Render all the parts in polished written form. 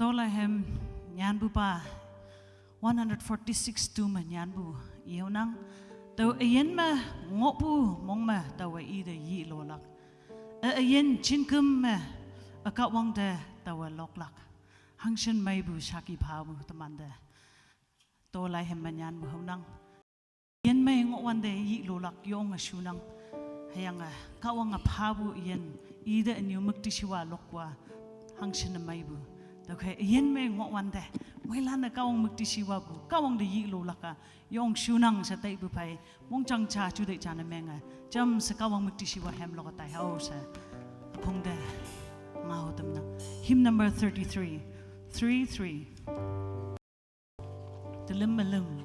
Tolahem nyan bu pa 146 tu ma nyan bu yêu nang tàu ayen ma ngộ bu mong ma tàu ai de yi lo lak ayen chin kum ma aka wang de tàu lok lak hang shen mai bu shaki pa bu taman de Tolahem ma nyan bu nang ayen mai ngộ wan de yi lo lak yong a shu nang hayang ka wang a pa bu ayen i de new mukti shiwa lokwa hang shen mai bu okay yen me ngok wan de wailan na kawang mukti siwa bu kawang de yi lo laka yong shunang sa tai bu pai mong chang cha chu de chana menga jam sa kawang mukti siwa hem lo tai hau sa phong de ngau tam na hymn number 33 Dilim malum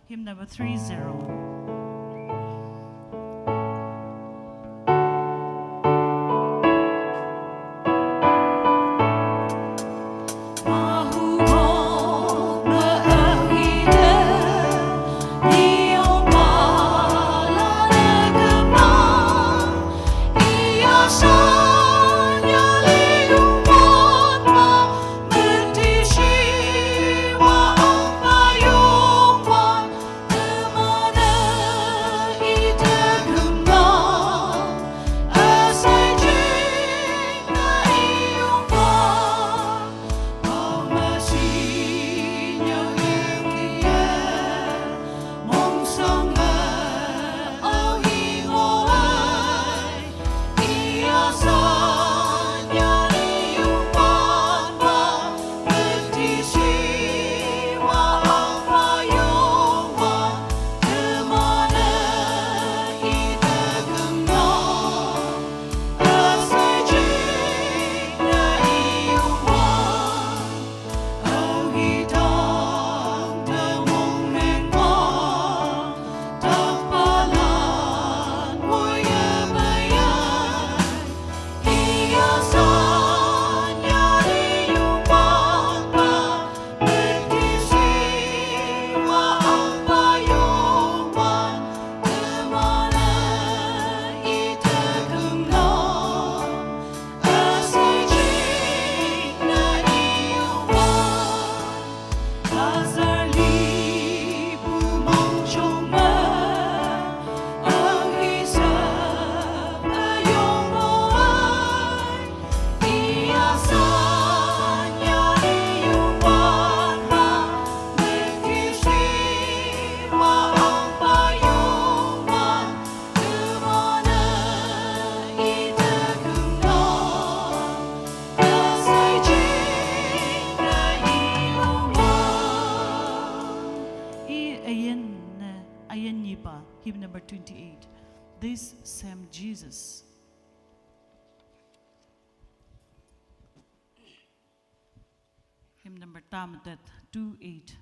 hymn number 30 28. This same Jesus. Hymn number 28.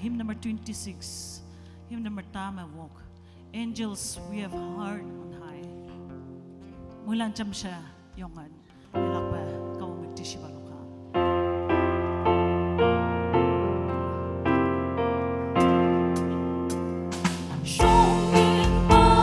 Hymn number 26. Hymn number Tama Walk. Angels we have heard on high. Mulan jam siya yongan. Ilak ba kau magtisi ba ka? Oh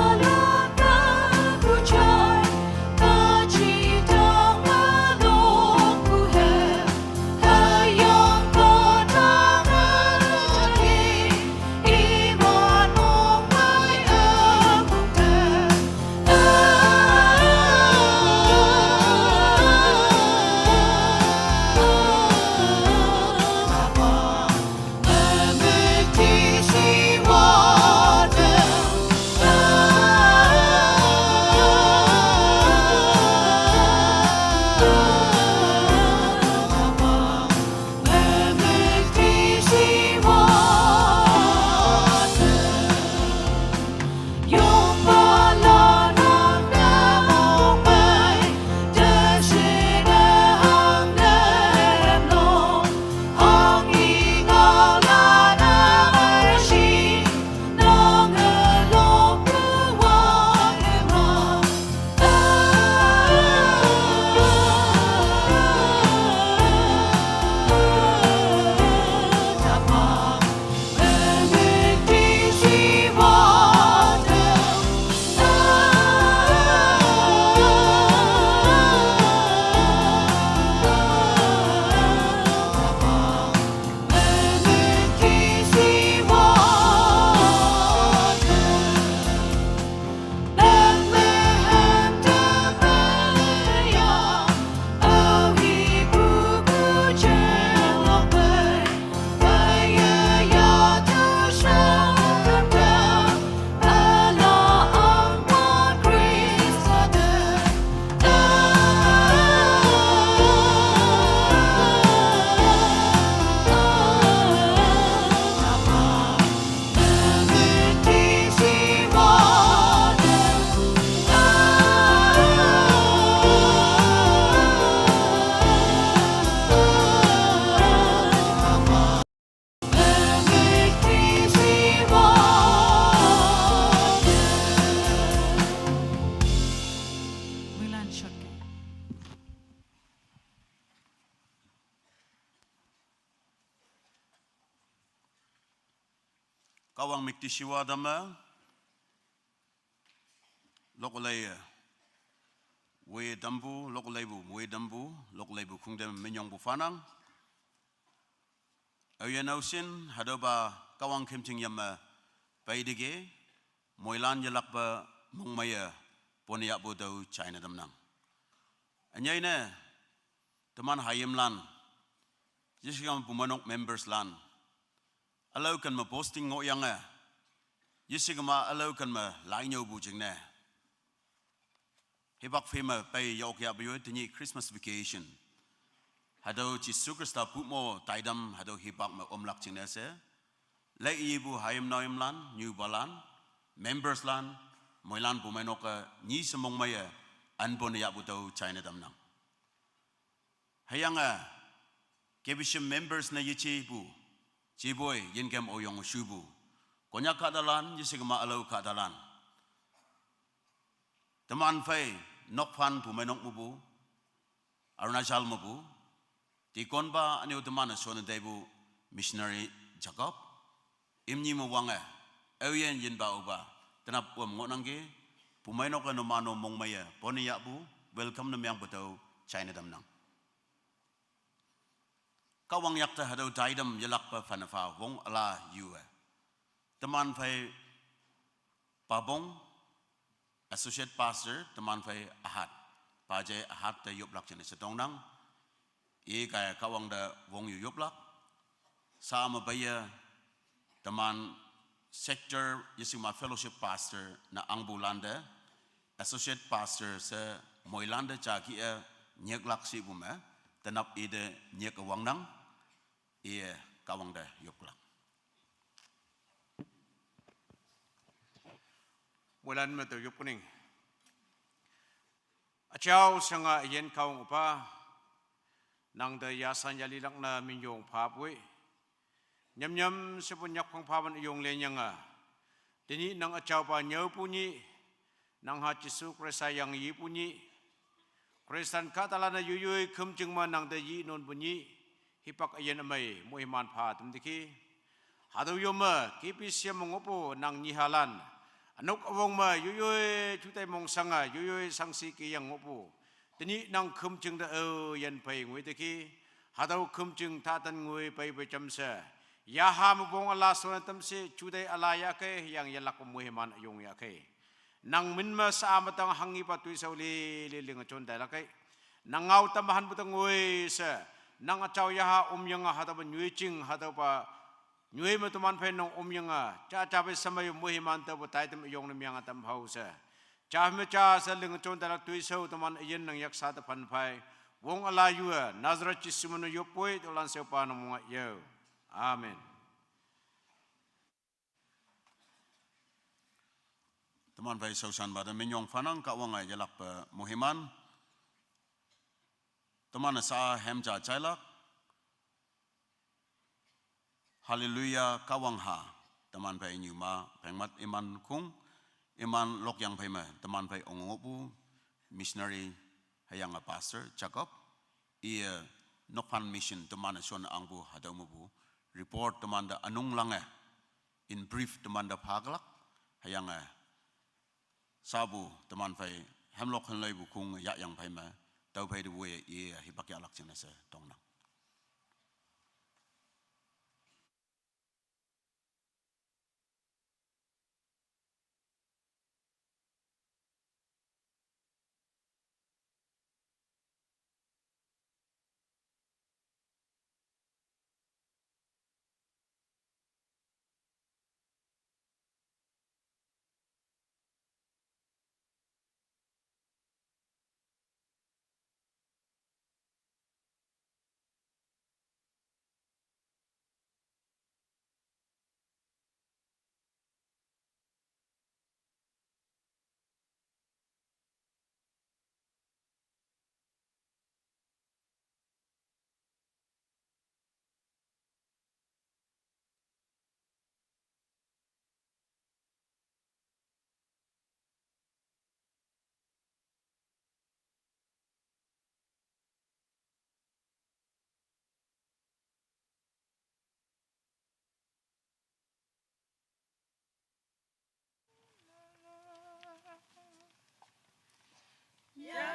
kawang mikti siwa dama lokolay we dambu lokolay bu we dambu lokolay bu kung dem menyong bu fanang ayan ausin hadoba kawang kemting yama paidige moilan yalak ba mongmaya poniak bu dau China damnang anyay na teman hayem lan jisigam pumanok members lan alaw kan ma posting ngo yang jisigama alaw kan ma lainyo bu jing na Hebak fema pay yok ya bayo tini Christmas vacation. Hado ci superstar putmo taidam hado hebak ma omlak chinese. Lai ibu hayam noim lan new balan members lan moilan pumenoka ni semong maya anbon ya buto China damnang. Hayanga kebishim members na yichi bu ciboy yingkem oyong shubu. Konya kadalan yisigama alaw kadalan. Teman fay nokpan pumenok mubu Arunachal mubu di konba ani utamana sona debu missionary Jacob imni mo wanga ewen yin ba uba tenap pom ngonangge pumenok no mano mongmaya poni yabu welcome na myang beto China damnang kawang yakta hado daidam yalak pa fanafa wong ala yuwe teman fay pabong Associate Pastor teman fay ahad paje ahad te yoblak jenis setong nang kaya kawang da wong yu yoblak sama baya teman sector yisima fellowship pastor na angbulanda associate pastor se moilanda jaki nyeglak si bume tenap ide nyek wang nang kawang da yoblak Mulan metu yupuning. Achau sanga yen kaung upa nang da yasan yalilak na minyong papwe. Nyam nyam sepunyak pang pawan iyong lenyanga. Dini nang achau pa nyaw punyi nang hachisu kresa yang yi punyi. Kresan katala na yuyuy kumjeng ma nang da yi non punyi hipak ayen amay muhiman pa tumdiki. Hadaw yoma kipis siya mongopo nang nihalan. Anok awong ma yuyoy chutay mong sanga yuyoy sangsi ki yang ngopo tini nang kumjeng da yan pay ngui deki hadaw kumjeng tatan ngui pay pay chamsa yaha mabong ala so tamse chutay alaya ke yang yalak muhiman ayong ya ke nang minma sa amatang hangi patuy sa uli lilingachon dala kay nang ngaw tamahan butang ngui sa nang achaw yaha yang hadaw nyui ching hadaw pa Nyui matuman pen nong yang cha sama yung muhiman ta butay tam yung namyang atam hausa. Cha me cha sa lingchon dalak tuisaw taman iyan nang yaksa ta panpay. Wong alayua Nazareth chisumuno yopoy ulan sa pa ng mga yaw. Amen. teman fay sausan bada menyong fanang kawang jalak muhiman teman sa hemja chailak Haleluya kawang ha teman pay nyuma pengmat iman kung iman lok yang pay ma teman pay ongopu missionary hayang pastor Jacob nokpan mission teman son angbu hadaw mubu report teman da anung lang in brief teman da paglak hayang sabu teman pay hemlok hanlay bu kung ya yang pay ma taw pay de we hibak yalak jenese tongnang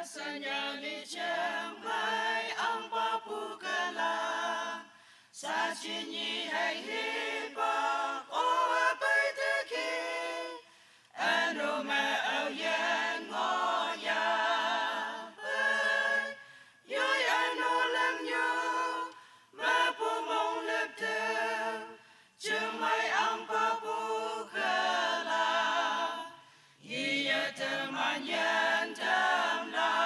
Sanyali Chemai ang papukala sa chinyi hay hipak o apay teki ano ma ao yan ngoya bay yoy ano lam nyo mapumong leptem Chemai ang papukala iya temanyan tamla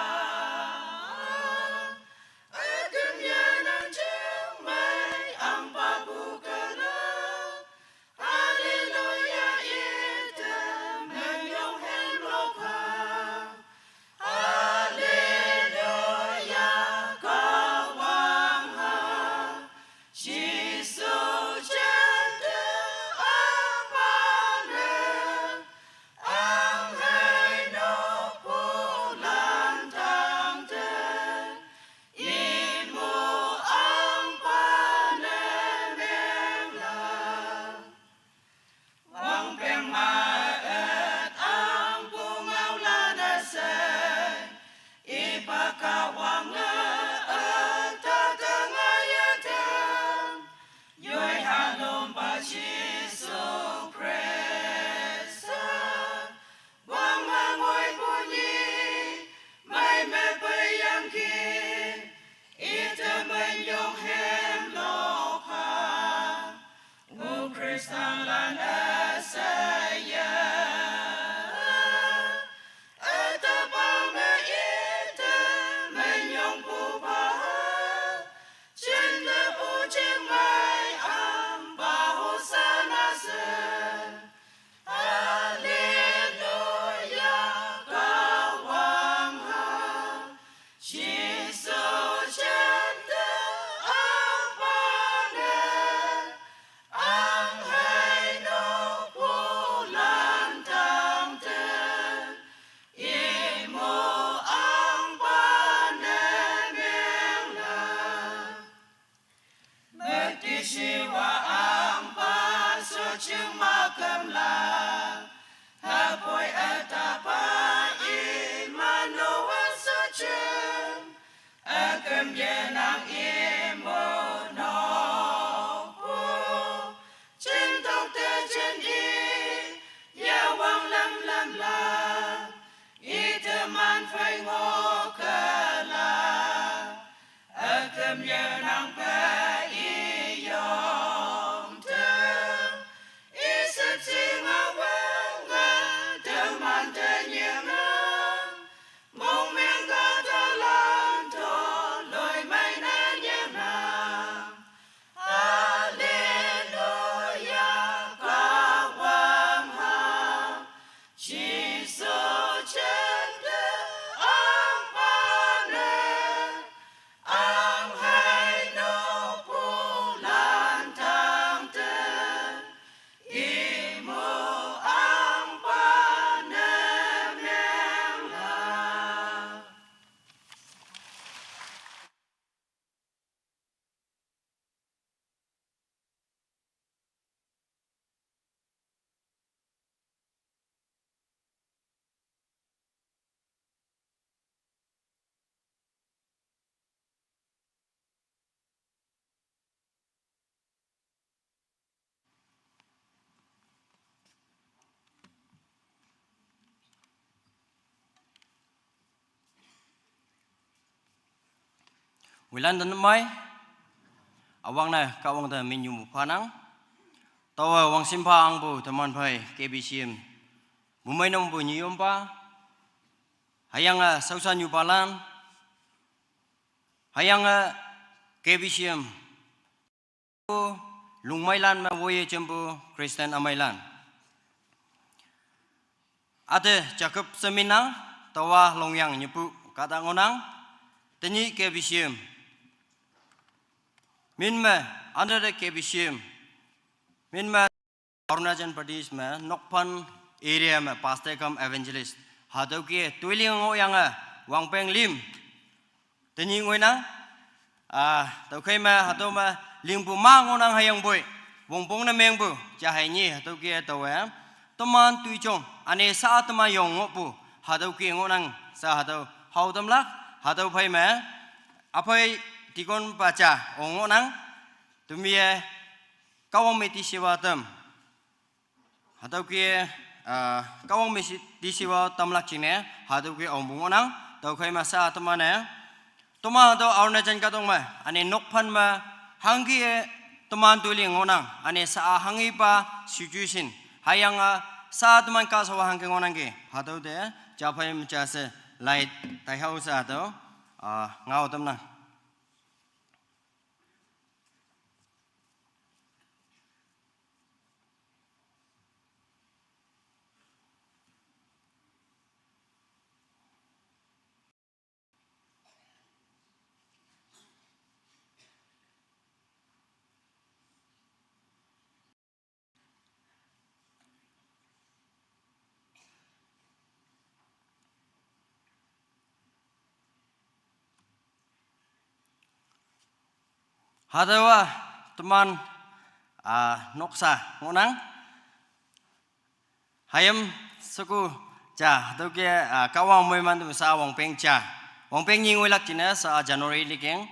Wilan dan mai, awang na kawang da minyu panang, tawa wang simpa ang bu teman pai KBCM, mumai nam bu nyum pa, hayang sausan yu palan, hayang KBCM, lungmailan ma woye jembu Kristen amailan. Ada cakap semina, tawa longyang nyepu kata ngonang, tenyi KBCM. Minma under the KBCM, minma Arunachal Pradesh में नौपन area में pastor cum evangelist हाथों के तुलिंग हो yang wangpeng lim, teni ngoi na, tau kai में हाथों में limbu mang ngonang hayang boy, wongpong na mengbu, cahai ni हाथों के tau teman tuichong, ane saat teman yong ngopu, हाथों के ngonang sa हाथों hau tam lak hatau phai me aphai tikon baca ongo nang tumie kawang me ti siwa tam hatau ke kawang me ti siwa tam lak chine hatau ke ongbung nang tau khai masa tamane toma do Arunachal ka tong ma ane nokphan ma hangi teman tuli ngonang ane sa hangi pa situation hayang sa teman ka sawa hangi ngonang ke hatau de japai mchase light tai hau sa to ngau tam na hadawa teman noksa ngonang hayam suku cha to ke kawang moi man tu sa wong peng cha wong peng nying wilak china sa January likeng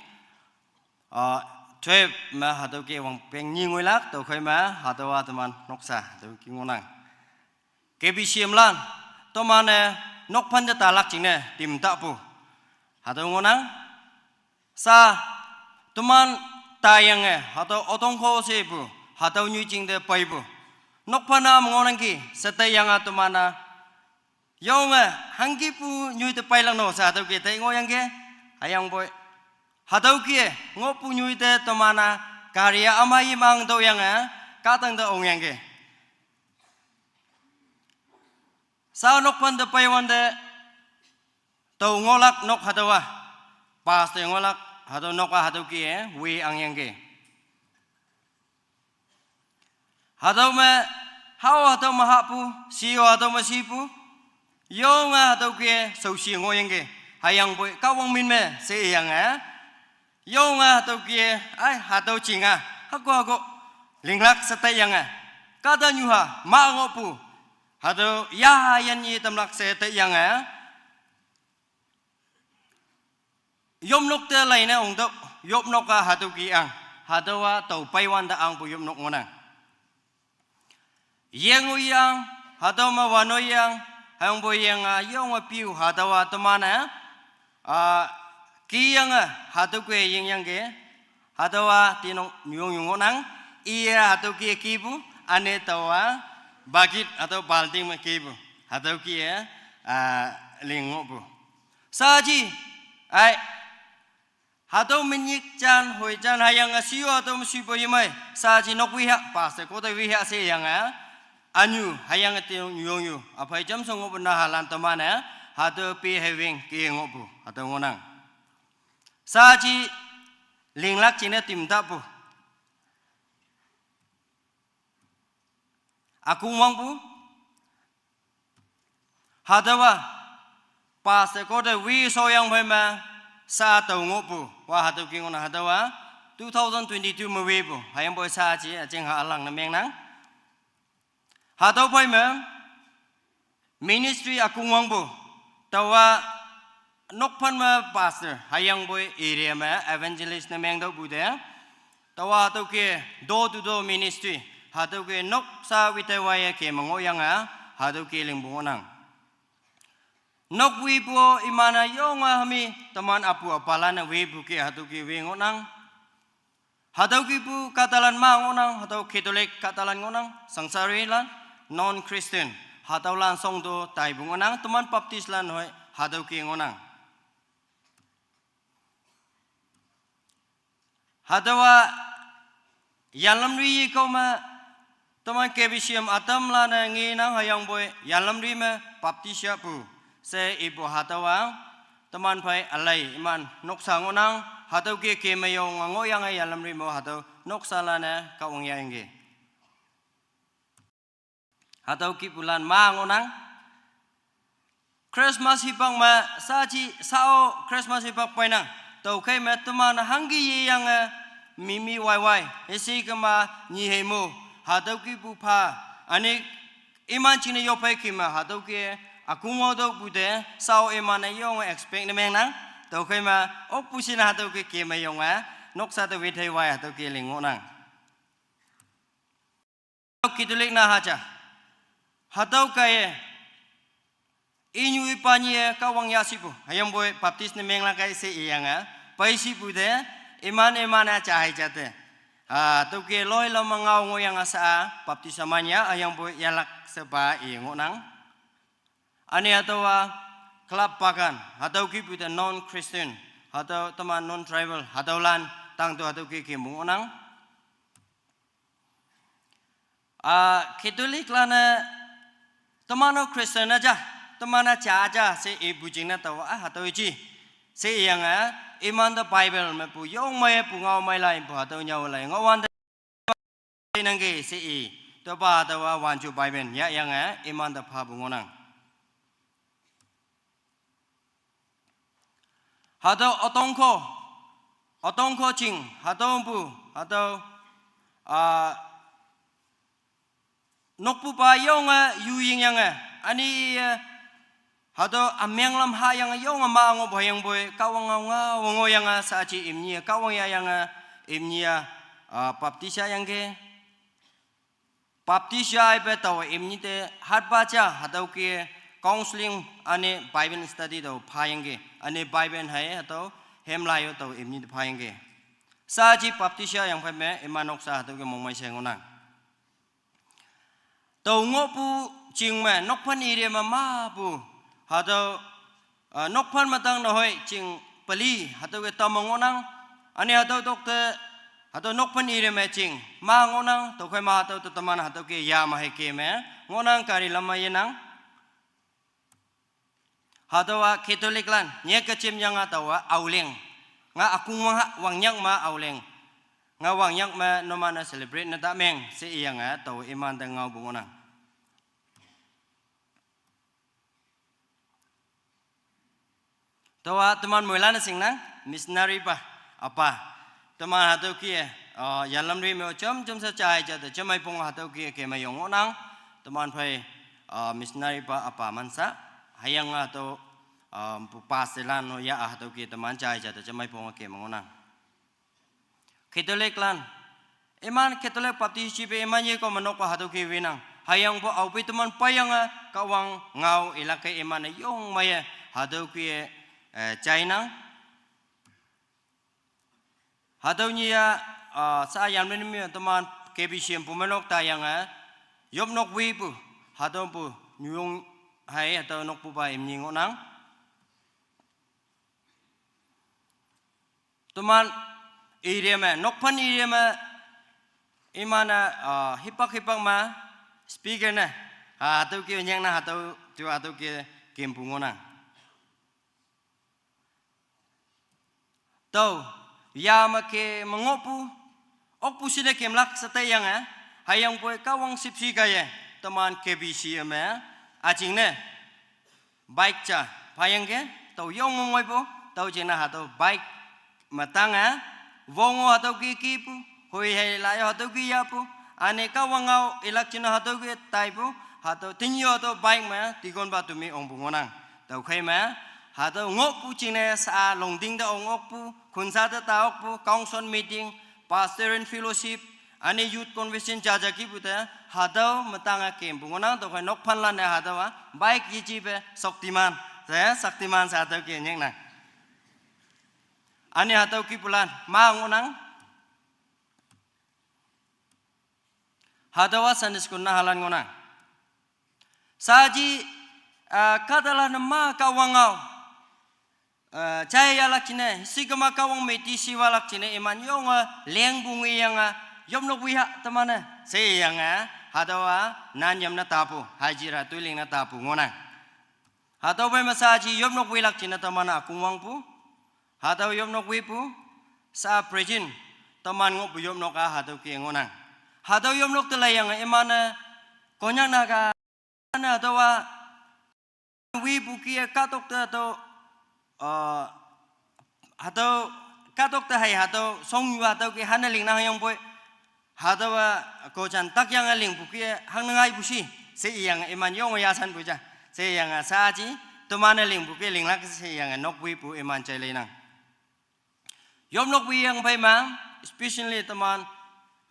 12 ma hadaw ke wong peng nying wilak to khoi ma hadawa teman noksa to ki ngonang ke bi siam lan to mane nok phan ta talak chine tim ta pu hadaw ngonang sa teman tayang atau otong ko sebu atau nyucing de paibu nok pana mengonang ki setayang atau mana yong hangki pu nyui te pailang no sa atau kita ngoyang ke ayang boy atau ki ngopu nyui te to mana karya amai mang do yang katang de ong yang ke sa nok pan de paiwan de to ngolak nok hatawa pas te ngolak hatau nok hatau ki we ang yang ke hatau me hau hatau ma hapu sio hatau ma sipu yong hatau ki sau si ngo yang ke hayang boy kawang min me se yang yong hatau ki ai hatau chinga hako linglak satai yang kada nyuha ma ngopu hatau ya yan yi tamlak se te yang yom nok te lai na ong do yom nok ka hatu ki ang hatawa tau paiwan da ang pu yom nok ngonang yeng uyang hataw ma wano yang hang bo yang yong piu hatawa tomana ki yang hatu ke yeng yang ke hatawa tinong nyong yung ngonang iya hatu ki kibu ane tawa bagit atau balting ma kibu hatu ki lingo bu saji ai hatau menyik chan hoi chan hayang siu atau musibo yimai saji nok wiha pas ko ta wiha se yang anyu hayang te nyong yu apai jam songo benda halan temana hatau pi having ki ngobu atau ngonang saji linglak cina tim tapu aku mangpu hatawa pas ko ta wi so yang bai ma sa tau ngopu wa hatu ki ngona hatawa 2022 mawebu hayang boy sa ji ajeng ha alang na meng nang hatau pai me ministry aku ngwangbu tawa nokpan ma pastor hayang boy area ma evangelist na meng do bude tawa hatau ke do to do ministry hatau ke nok sa witawaya ke mangoyang hatau ke lingbungonang nok wipo imana yonga hami teman apu apalan wibu ke hatu ki wengonang hatau ki pu katalan ma ngonang hatau katolik katalan ngonang sangsari lan non Christian hatau lan song do tai bungonang teman baptis lan hoi hatau ki ngonang hatawa yalam ri ko ma teman kebisiam atam lan nginang hayang boy yalam ri ma baptis ya pu se ibu hatawa teman pai alai iman noksa ngonang hatau ke mayong ngoyang ay alam rimo hatau noksa lana kawang yaengge hatau ki bulan ma ngonang Christmas hipang ma saji sao Christmas hipang painang tau kai ma teman hanggi yang mimi wai esi kama ni hemo hatau ki bupa ani iman chine yopai ki ma hatau ke aku mau tu bude sau emana yong expect ni menang tu kau ma ok pusin hatu ke kema yong nok satu withai wai hatu ke lingo nang kitulik na haja hatu kaya inyu ipanye kawang yasipu ayam boy baptis ni menglang kaya se iyang paisi bude emana cahai jate tu ke loy lo mangau ngoyang asa baptis amanya ayam boy yalak seba ingo nang ani atau club pakan atau kita non Christian atau teman non tribal atau lan tang tu atau kita mengonang Katolik lana teman non Christian aja teman aja se ibu jingna tahu atau iji se yang iman the Bible mepu yong mai pungau mai lain pu atau nyawa lain ngawan nangge se i tu pa atau wanju Bible ya yang iman the pa bungonang atau otongko cing atau bu atau nokpu pa yong yuying yang ani atau amyang lam ha yang yong ma ngo boyang boy kawang nga wongo yang sa chi imni kawang ya yang imni baptisa yang ke baptisa ibe taw imni te hat baca atau ke counseling ane Bible study taw phayang ke ane Bible hai atau hemlayo taw imni phayang ke sa chi baptisa yang phame imanok sa atau ke mongmai sengonang taw ngopu jingma nokpan ire ma pu atau nokpan matang nohoi cing peli atau ke tamongonang ani atau dokter atau nokpan ire me cing ma ngonang to kai ma atau teman atau ke ya ma he ke me ngonang kari lama yenang atau Katolik lan nye kecim yang atau auleng nga aku wangyak ma auleng nga wangyak ma nomana celebrate na tameng se iyang atau iman tengau bungonang tawa teman mulana singnang missionary pa apa teman hatau kia yalam ri me chom sa chai cha de chamai pong hatau kia ke mayong onang teman phai missionary pa apa mansa hayang atau paselan no ya hatau kia teman chai cha de chamai pong ke mongonang Katolik lan iman Katolik participe iman ye ko manok pa hatau kia winang hayang po au pi teman payang kawang ngau ilakai iman yong maya hatau kia China hadau niya sa yam ni mi teman KBCM pumanok tayang yop nok wi pu hadau pu nyung hai atau nok pu pa imni ngonang teman area ma nokpan area ma imana hipak ma speaker na hadau ki nyang na hadau tu hadau ki kempu ngonang tau ya make mengopu okpu sida kemlak satayang hayang poe kawang sipsi kaya teman KBC acing ne bike cha payang ke tau yong ngoi po tau jena hatau bike matang wongo hatau ki pu hoi hai lai hatau ki ya pu ane kawang ngau ilak china hatau ki tai pu hatau tinyo hatau bike ma tikon ba tumi ong bungonang tau khai ma hatau ngok pu cine sa longding da ngok pu kunsa da taok pu council meeting pastoral fellowship ane youth convention jaja ki puta hatau matanga kem bungonang to kai nok phanlan na hatau bike yichi be saktiman sa hatau ki nyeng na ane hatau ki pulan ma ngonang hatau Sunday school na halan ngonang saji kadala nama kawangau Caya lak cina, sigama kawang meti siwa lak cina iman yong leng bungi yang yom nok wiha temana, se yang hadawa nan yam na tapu, hajira tuiling na tapu ngonang. Hadawa masaji yom nok wilak cina temana akungwang pu, hadawa yom nok wipu sa prejin teman ngop yom nok hadawa ki ngonang. Hadawa yom nok telai yang iman konyang naga hadawa wipu ki katok atau atau katok tahai atau song yu atau ke hanaling na yang boy atau ko chan tak yang aling buki hang nangai busi se yang iman yong yasan buja se yang saji teman ling buke ling lak se yang nok wi pu iman cai le nang yom nok wi yang pai ma especially teman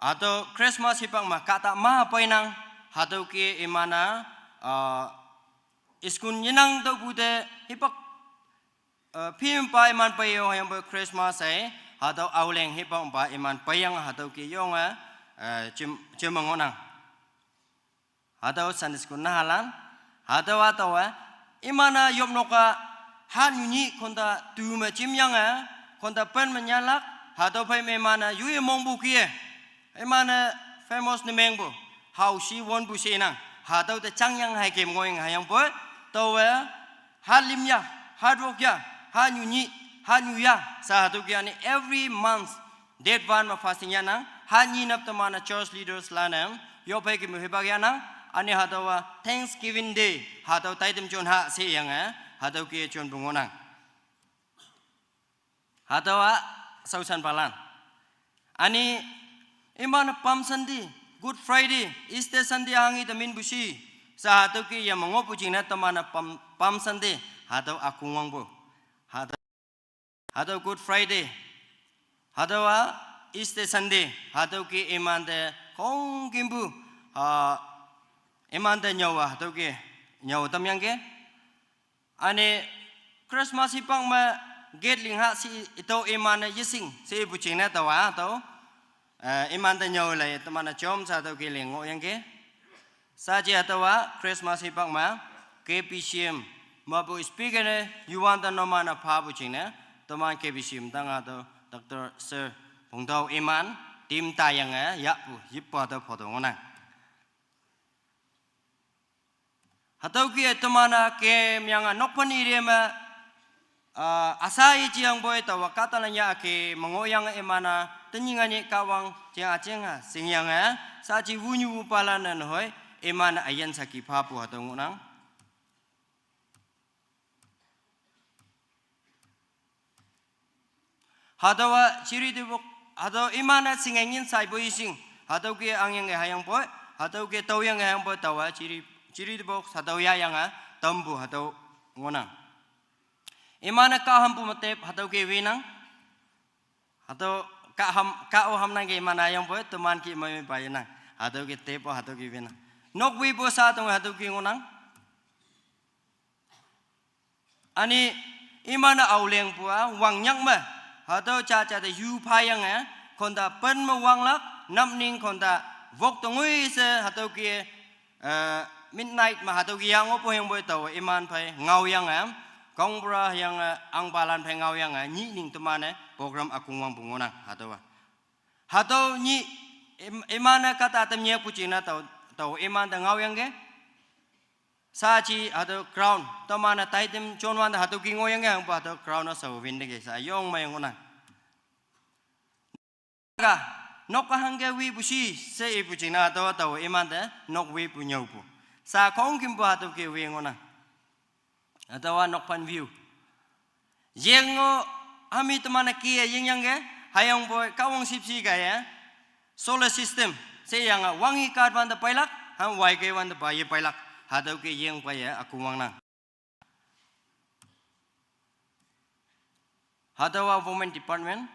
atau Christmas hipang ma kata ma pai nang hatau ke imana iskun yenang to bude hipak phim pa iman pai yo yang Christmas ai hatau auleng hipang pa iman pai yang hatau ke yong chim mangonang hatau sanis kun nahalan hatau imana yom noka han yuni konta tu ma chim yang konta pen menyalak hatau pai memana yui mongbu kie imana famous ni mengbu how she won bu senang hatau te chang yang hai kem ngoing hayang po to halim ya hardwork ya han yuni han yuya sa hatau kia ni every month date one ma fasting ya nang han yin up tamana church leaders lanam yo pai ki mu hebag ya nang ani hatau Thanksgiving day hatau taitem chon ha se yang hatau ki chon bungonang hatau sausan palan ani iman pam sandi Good Friday Easter Sunday hangi tamin busi sa hatau ki yang mengopu jingna tamana pam sandi hatau akungwang bu hatau Good Friday hatau Easter Sunday hatau ki iman de kong kimbu iman de nyawa hatau ki nyawa tam yang ke ane Christmas ipang ma gate ling ha si ito iman yising si bucing na tawa atau iman de nyawa lai tamana chom sa hatau ki ling ngo yang ke saji atau Christmas ipang ma KPCM ma bu speaker ne yuan ta no mana pha bucing na teman KPCM tang atau Dr. Sir Bungtau Iman tim tayang ya pu yipa ta photo ngona hatau ki temana ke yang nokpan ire ma asai jiang boy tawa katalanya ke mengoyang emana tenyingani kawang jeng aceng singyang saji wunyu palanan hoy emana ayan saki papu hatau ngonang hatau ciri dibuk hatau imana singengin sai boy sing hatau ki angyang hayang boy hatau ki tawyang hayang boy tawa ciri dibuk hatau ya yang tambu hatau ngonang imana ka hampu matep hatau ki winang hatau ka o hamnang ki imana yang boy teman ki mai bayanang hatau ki tepo hatau ki winang nok wi po sa tong hatau ki ngonang ani imana auleng pua wang nyang ma hatau cha de yu phayang konda pen ma wang lak nam ning konda vok tongui se hatau ki midnight ma hatau ki yang opo yang boy taw iman phai ngau yang kongbra yang ang balan phai ngau yang ni ning temane program akungwang bungonang hatau ni imana kata temnya pucina taw iman da ngau yang ke saji hatau crown temana taitem chonwan hatau ki ngoyang yang pa hatau crown na sa win de sa yong mai ngonang ga nok hangge wi busi se pucina taw iman da nok wi punyau pu sa kong kimbo hatau ki wi ngonang atau nok pan view yengo ami temana ki yang yang ke hayang boy kawang sipsi ga ya solar system se yang wangi card wan da pailak ham wai ke wan da bai pailak hatau ki yeng pa ya aku wang nang hatau women department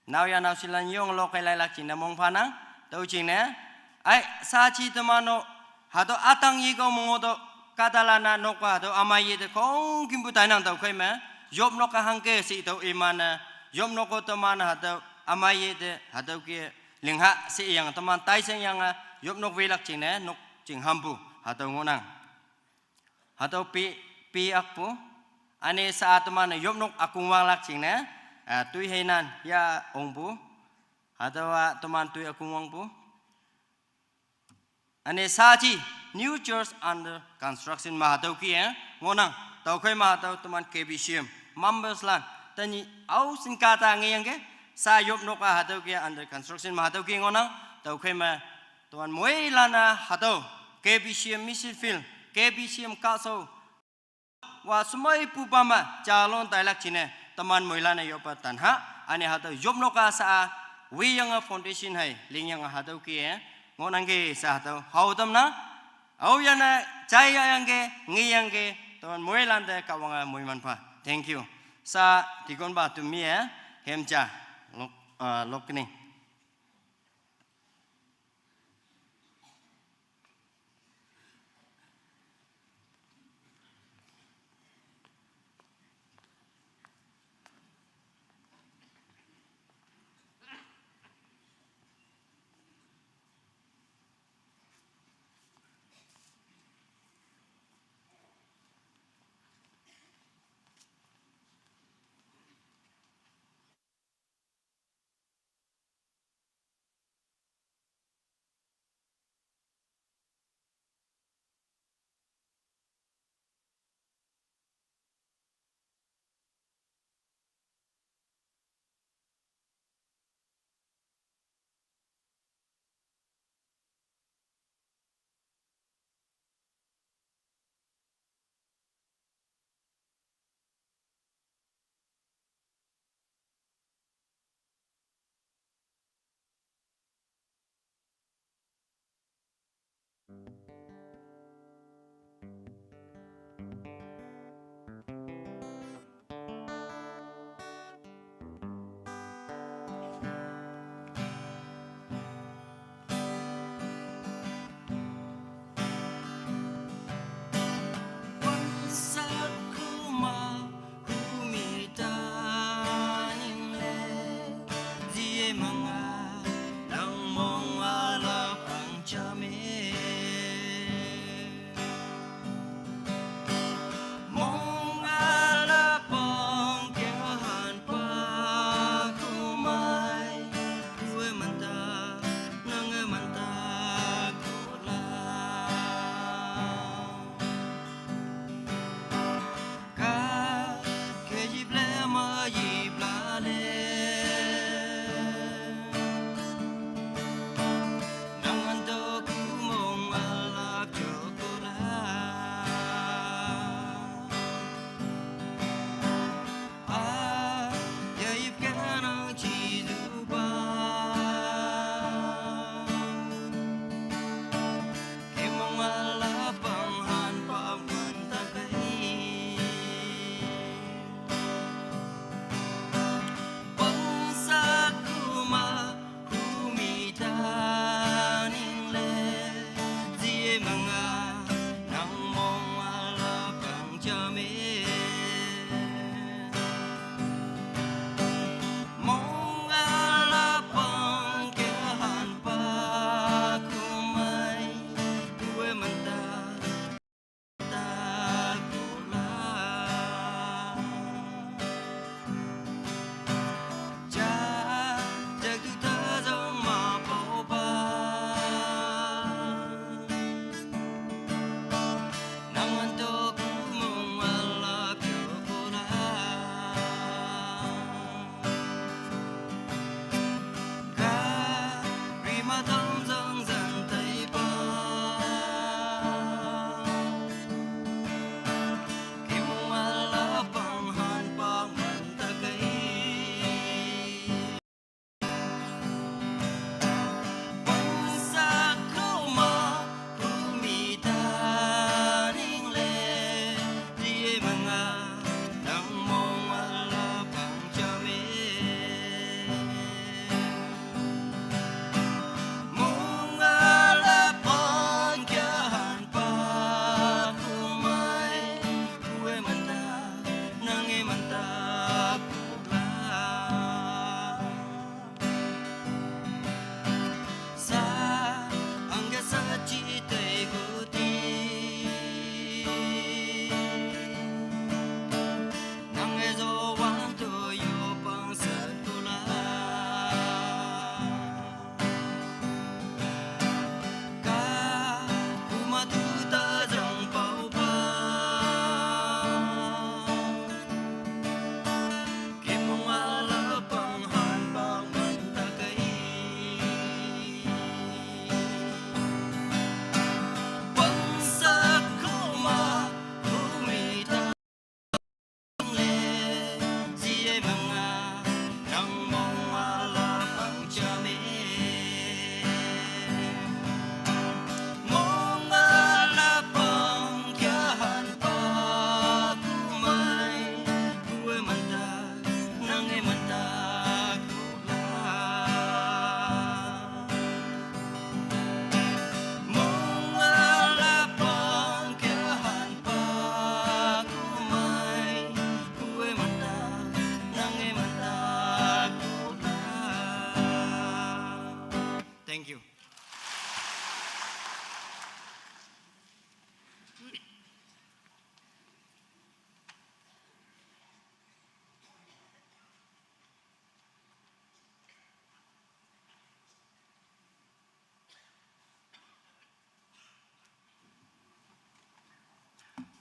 now ya now silan yong lo kai lai lak chin na mong phanang tau chin ne ai sa chi temano hatau atang yi ko mongodo katalana nokwa hatau amai de kong kim bu tai nang tau kai ma yob nok hangke si tau imana yob nok temana hatau amai de hatau ki lingha si yang teman tai seng yang yob nok wi lak chin ne nok chin hambu hatau ngonang hatau pi akpu ane saat mana yob nok akung wang lak cing ne tui heinan ya ongpu hatau teman tui akung wang pu ane saji new church under construction ma hatau ki ngonang tau kai ma hatau teman KBCM members lan tani au singkata ngeyang ke sa yob nok hatau ki under construction ma hatau ki ngonang tau kai ma teman moi lana hatau KBCM Mission Field, KBCM Kaso, wa semai pupama calon tailak cine teman moilana yopa tanha, ane hatau job noka sa wi yang foundation hai, ling yang hatau ki ngonang ke sa hatau hau tamna, au yana Chai yang ke, ngi yang ke, tuan mui lande kawanga mui manpa. Thank you. Sa tikon ba tu mi hemcha lok ni.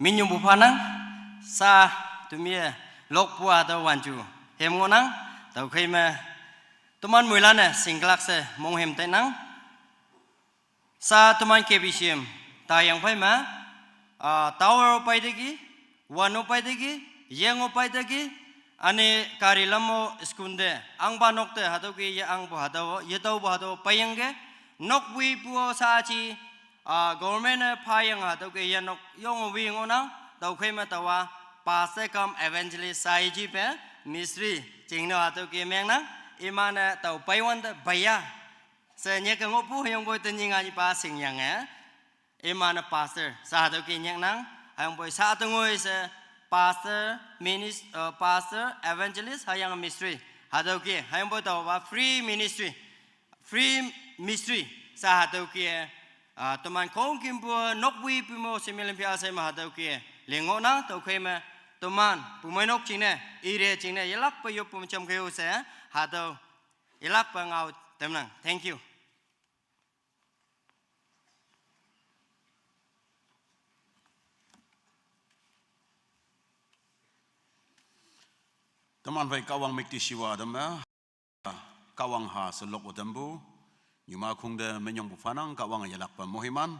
min yung bupanang sa tumia lok pua tàu wanju hem ngonang tàu khi mà tuman muilan ne singlak se mong hem tay nang sa tuman KBCM tayang phai ma tower pai degi wano pai degi yengo pai degi ane karilamo skunde ang banok te hado ki ya ang bo hado yetau bo hado payenge nok wi puo sa chi government phayang hado ki ya nok yong wi ngona tàu khi mà tàu pastor come evangelist sai ji pe mystery chingno hado ki meng nang imana tàu paywan te baya se nya ka ngopu yong boy te nyinga ni pa sing yang imana pastor sa hado ki nyang nang ayong boy sa to ngoi se pastor pastor evangelist hayang mystery hado ki hayang boy tàu free mystery sa hado ki tuman kong kim bu nok wi pi mo similen pia sai ma hado ki lengo na tàu khi mà tuman pumai nok ching ne ire ching ne yelak pa yo pum cham keu se hado yelak pa ngau tem nang thank you Teman vai kawang mekti siwa dama kawang ha selok utambu nyuma kung de menyong bufanang kawang yalak pa mohiman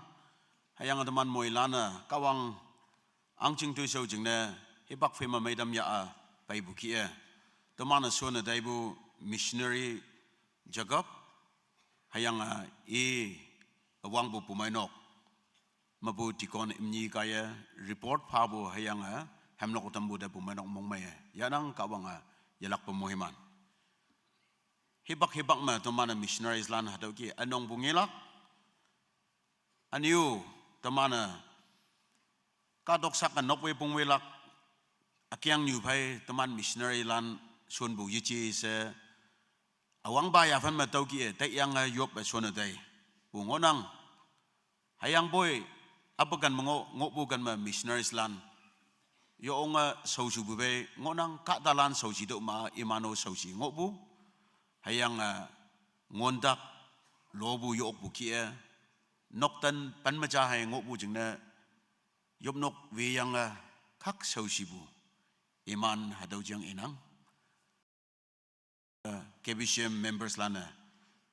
hayang teman moilana kawang angching tu sau jing ne hibak fema medam ya pai buki teman suana daibu missionary jagap hayang awang bu pumainok mabu tikon imni kaya report pabu hayang hamnok utambu da pumainok mongmay yanang kawang yalak pa mohiman hibak ma teman missionaries lan hadaw ki anong bungilak aniu teman kadok sakan nokwe pungwilak akyang new pai teman missionary lan sun bu yichi se awang ba ya fan ma tau ki te yang yop ba sun dai bungonang hayang boy apagan ngobu kan ma missionaries lan yo onga sausu bu be ngonang ka dalan sausi do ma imano sausi ngobu hayang ngondak lobu yo bu ki noktan pan ma cha hay ngobu jingna yop nok we yang khak sausi bu iman hadau jang inang KBCM members lana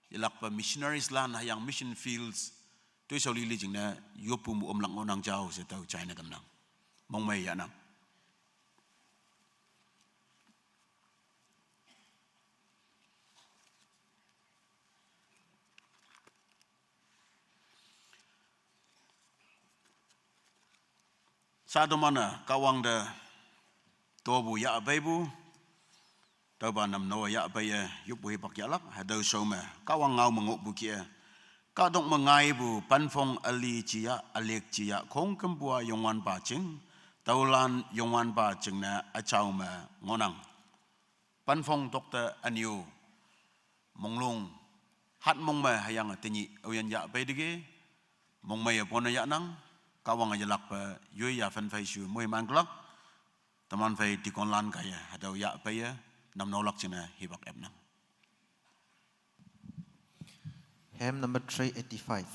yalak pa missionaries lana hayang mission fields tu so li jingna yopu mu omlang onang jao se tau China damnang mong mai ya nang Sado mana kawang de tobu ya baibu tauba nam no ya baye yupu hipak yalak hadau soma kawang ngau mengok bukia kadong mengai bu panfong ali cia alek cia kong kembua yongwan pacing taulan yongwan pacing na acau ma ngonang panfong dokter aniu monglong hat mong ma hayang tinyi oyan ya baidege mong ma ya pona ya nang kawang ajalak pa yoi ya fan fai shu moi manglak taman fai tikon lan kaya hadau ya paya nam nolak china hibak ebnang hymn number 385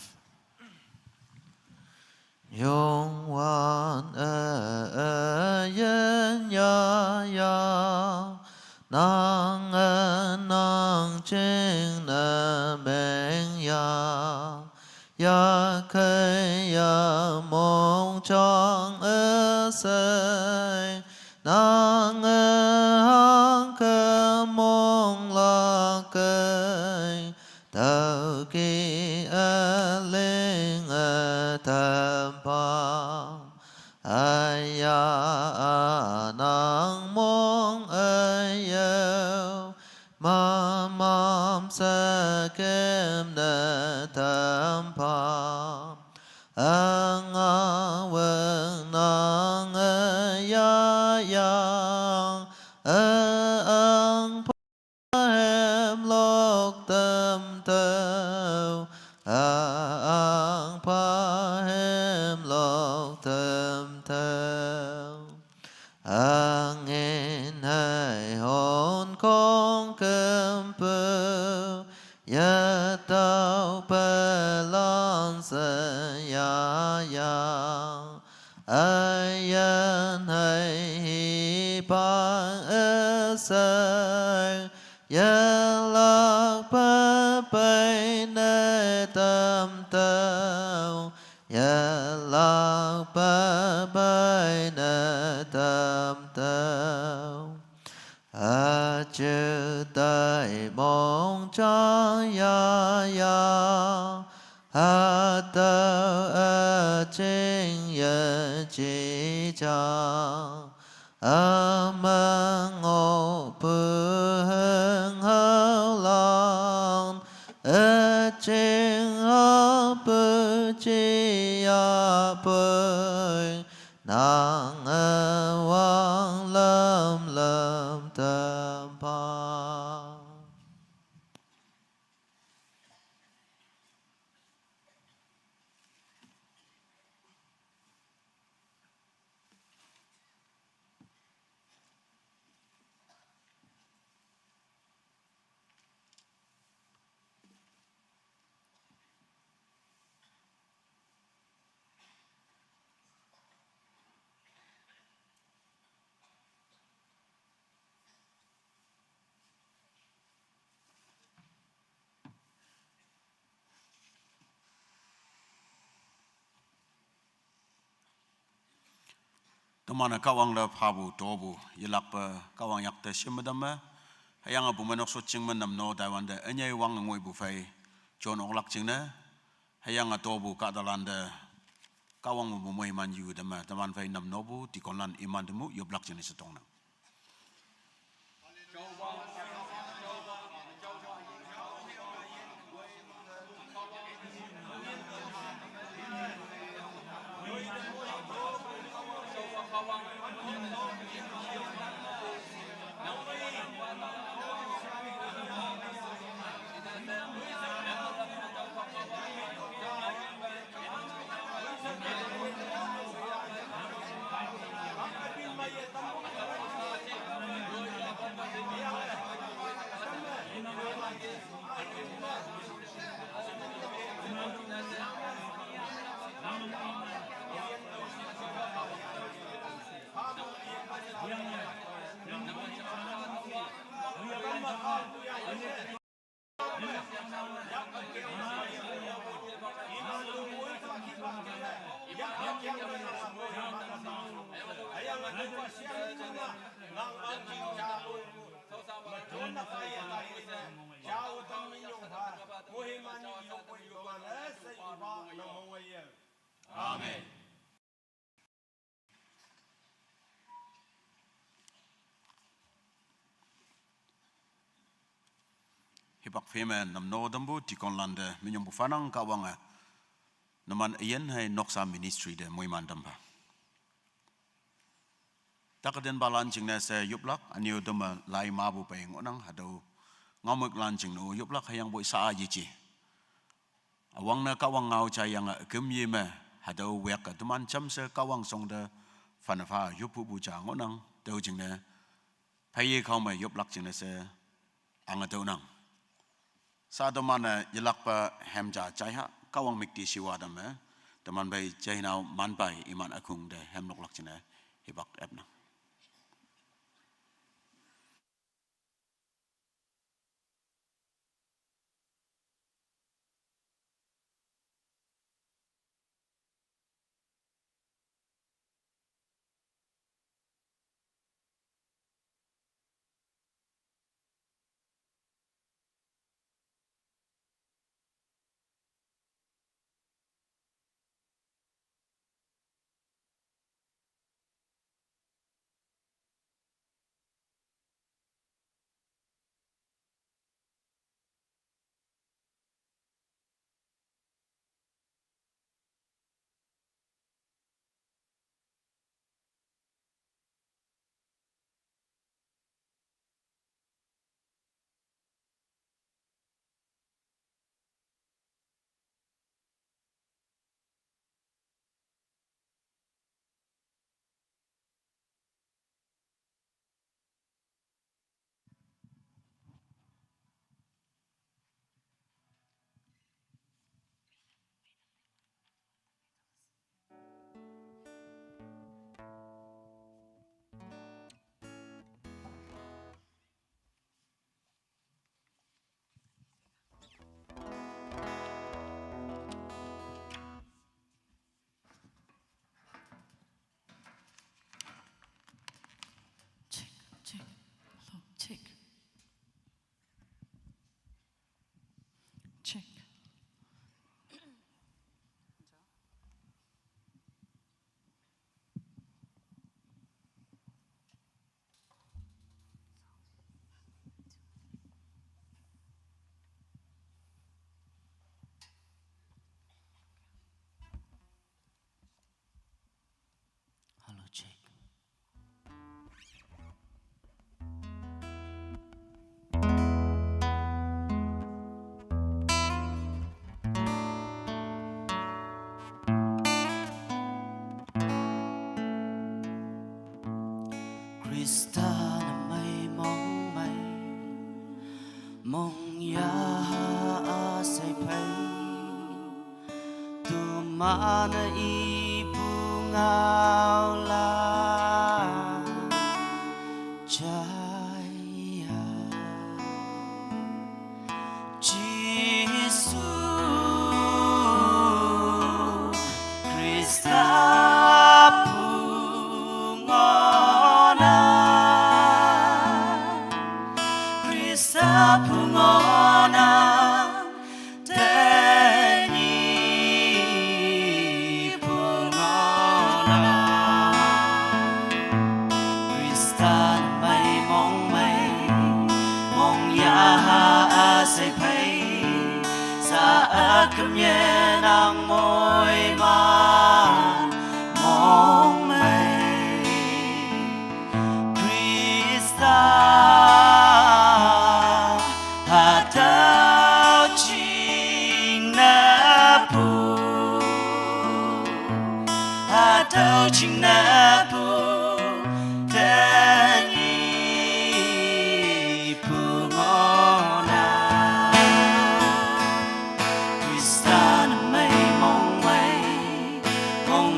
Yong wan yen ya ya nang ching na beng ya ya khai ya mong chong sai nang hang ke mong la kai tao ki linh tham pa aya nang mong ayo mam sa kem na tham pa ang awang nang ya yang ang hem lok tâm tao ang pa hem lok tâm tao ang in hai hồn con cơm bơ ya tao pa lan sa ya ya ayan hay bang ơ ya lạc ba bay na tam tao ya lạc ba bay na tam tao a chư đại mong cha ya ya a tao a chính ya chi cha a mang ngộ bư hương hao lòng a chính a bư chi a bư nàng a wang lâm lâm tâm pa. Temana kawang la pabu tobu yelak pa kawang yak te simadama hayang abu manok so ching manam no dawanda anyai wang ngoi bu fai jon oklak ching na hayang atobu ka dalanda kawang bu moi man yu dama taman fai nam nobu ti konlan iman demu yoblak ching setong na. Amen. Hipak fema nam no dambu ti konlan de minyong bu fanang kawanga naman iyan hay noksa ministry de moi man damba. Takaden balancing na sa yuplak anyo dama lai mabu pa yung unang hadaw ngamuk lancing no yuplak hayang bo isa aji. Awang na kawang ngau cha yang kemye me hadaw wek teman cham sa kawang song da fanafa yupu bu cha ngonang daw jing na paye kau me yuplak jing na sa angadaw nang. Sa domana yelak pa hemja chaiha kawang mikti siwa dam teman bay jahinau man bay iman akung de hem nok lak jing na hibak ebna. Krista na may mong ya say pay tu mana ibungaw la jaya Jesus Krista pungona Krista pungona Teni pungona Krista may mong yaha say pay sa akamyen ang mo'y mong may Krista hataw ching na po Tani pungona Krista na may mong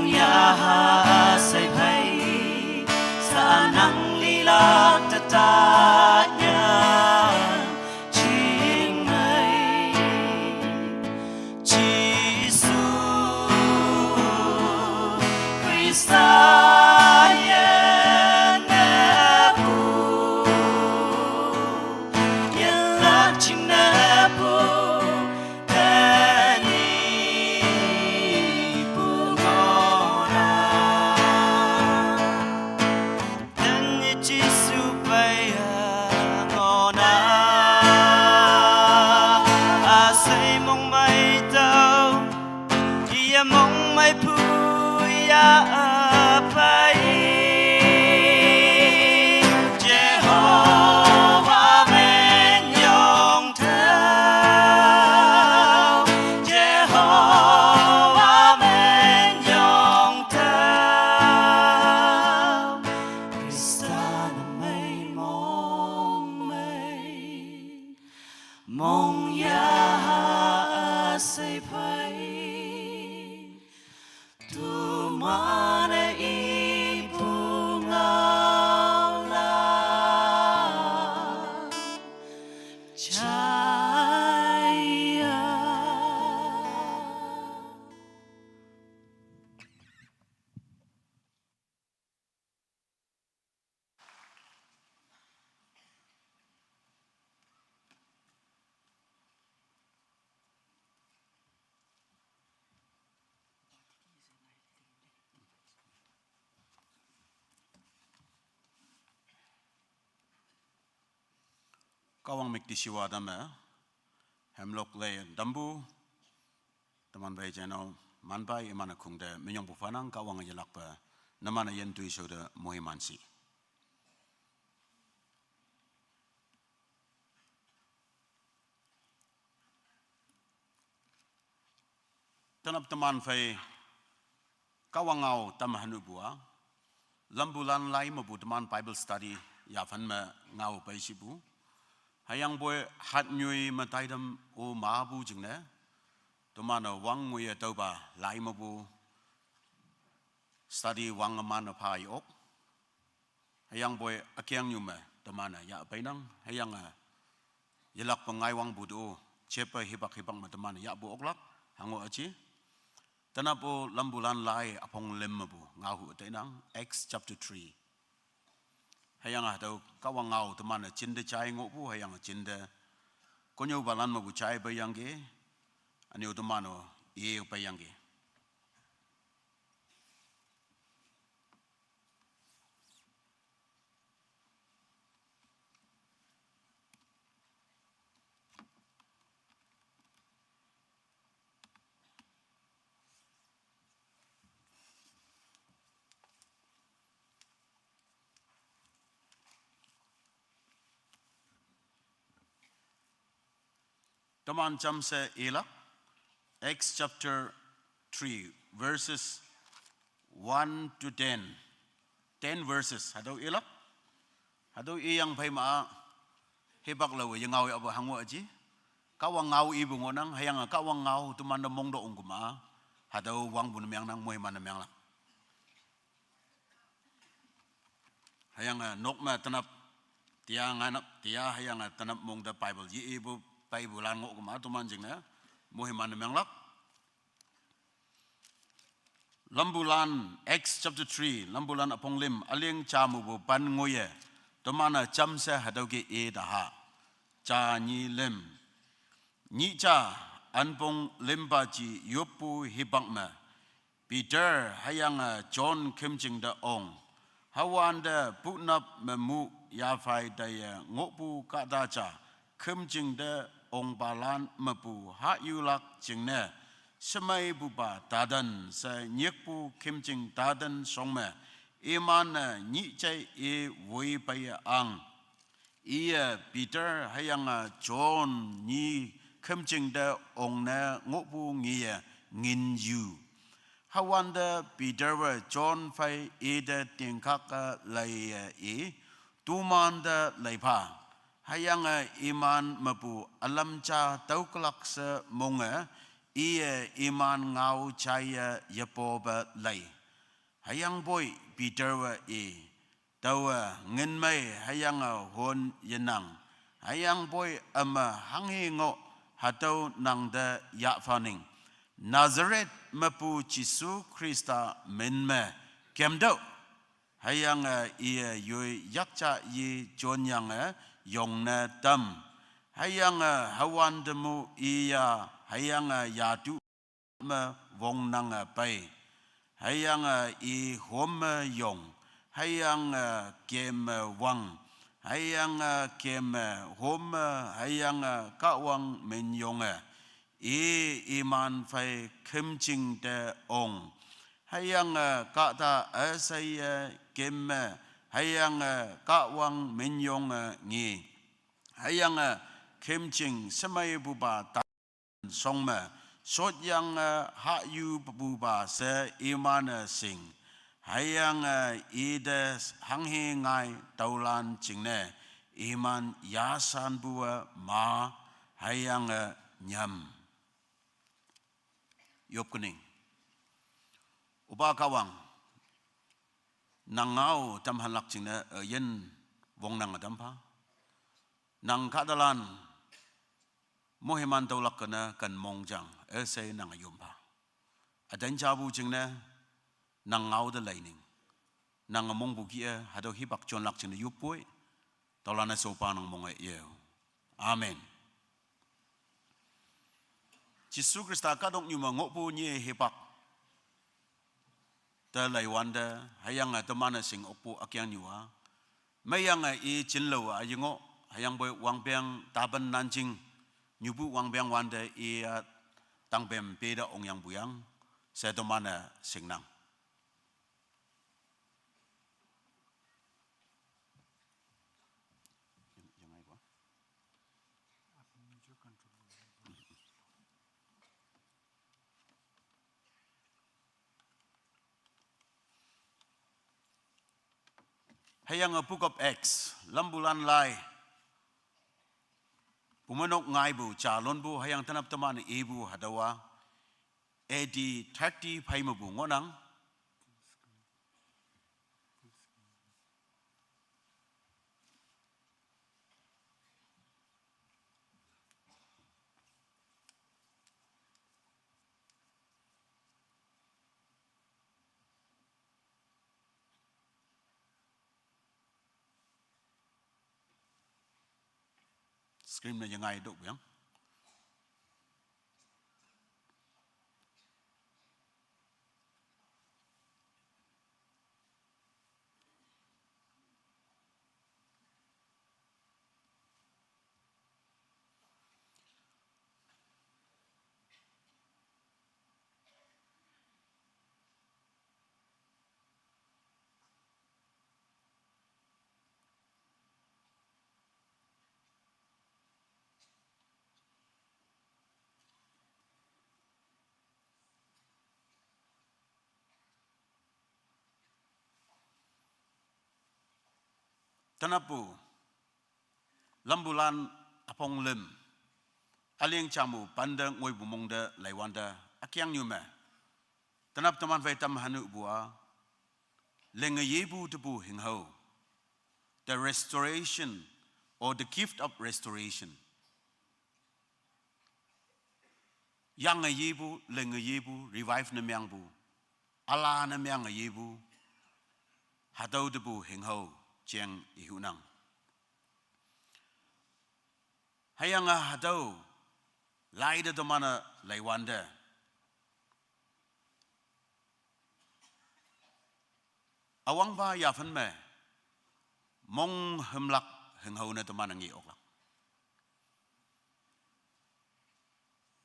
yaha say pay sa nang lilag tatanya ching may Jesus Krista yan na po yalag ching na po Tani pungona Tani Jesu bayangona asay mong may daw iya mong may puya apay Jehovah menyong tao Jehovah menyong tao Krista na may mong yaha say pay Tumana ibungaw la jaya Kawang mikdisiwa dama, hemlok le dambu, teman bayi jeno manbai imana kungde minyong bufanang kawang ajalak pa, namana yentu isoda muhimansi. Tanap teman fai kawang au tamahanu bua, lambulan lai mabu teman Bible study ya fan ma ngau pai sibu. Hayang boy hat nyui mataidam o mabu jingne tomana wang muya tauba lai mabu study wang mana pai ok hayang boy akyang nyuma tomana ya painang hayang yelak pengai wang budu cepa hibak matemana ya bu oklak hango aci tanapo lambulan lai apong lem mabu ngahu tainang Acts chapter 3 hayang atau kawang ngau teman cinta cai ngopu hayang cinta konyo balan mabu cai bayangge ani utamano ye bayangge Teman jam se elak Acts chapter 3 verses 1 to 10. 10 verses. Hadau elak Hado iyang pay maa hebak lawe yang ngau abo hangu aji. Kawang ngau ibu ngonang hayang kawang ngau tu mana mong do ungkuma. Hado wang bunam yang nang moy mana yang lang. Hayang nok ma tanap tia nganap tia hayang tanap mong da Bible ji ibu Bible lan ngok kuma tu manjing na moy mana yang lak. Lambulan Acts chapter 3 lambulan apong lim aling chamu bu pan ngoye to mana cham se hadau ke e da ha cha ni lim ni cha anpong limba ji yopu hibang ma Peter hayang John kimjing da ong hawan da putnap memu ya fai da ngopu ka da cha kimjing da ong balan mapu ha yulak jingne semai buba tadan sa nyekpu kimjing tadan songme iman nyi cai e voi paya ang ia Peter hayang John ni kimjing da ong na ngopu ngia ngin yu hawan da Peter wa John fai e da tingkak lai e tuman da lai pa hayang iman mapu alam cha tauklak sa monga ia iman ngau caya yapoba lay. Hayang boy Peter wa tawa ngin may hayang hon yenang. Hayang boy ama hangi ngo hataw nang da ya faning. Nazareth mapu Jisu Krista menme kemdo. Hayang ia yoy yakcha ye jonyang yong na tam. Hayang hawan demu ia hayang yadu ma wong nang pai hayang I hom yong hayang kem wang hayang kem hom hayang ka wang men yong iman fai kimjing de ong hayang ka ta asai kem hayang ka wang men yong ngi hayang kimjing semai buba songma sot yang ha yu buba se iman sing hayang ida hanghe ngai taulan jingne iman yasan bua ma hayang nyam yop kuning uba kawang nangau tam halak jingne yen wong nang adampa nang kadalan mohiman taulak kana kan mongjang ese nang ayumpa adan jabu jingne nang ngau de laining nang mong bugia hado hibak jon lak jingne yupoi taulana sopa nang mong ye amen Jisu Krista kadong nyuma ngopu nye hibak ta lai wanda hayang temana sing opu akyang nyua mayang I jinlo ayingo hayang boy wangpiang taban nanjing nyubu wang biang wanda ia tang bem peda ong yang buyang saya tu mana singnang hayang book of Acts lambulan lai Pumanok ngai bu calon bu hayang tanap teman ibu hadawa edi 30 paimu bu ngonang screen na yang ngai dok yang Tenapu lambulan apong lem aling camu pandang ngoi bumong de laiwanda akyang nyume tenap teman vai tam hanu bua lenga yebu tebu hingho the restoration or the gift of restoration yang yebu lenga yebu revive na myang bu ala na myang yebu hadau tebu hingho cheng ihunang hayanga hadau laida domana laiwanda awang ba ya fan me mong hemlak henghau na domana ngi oklak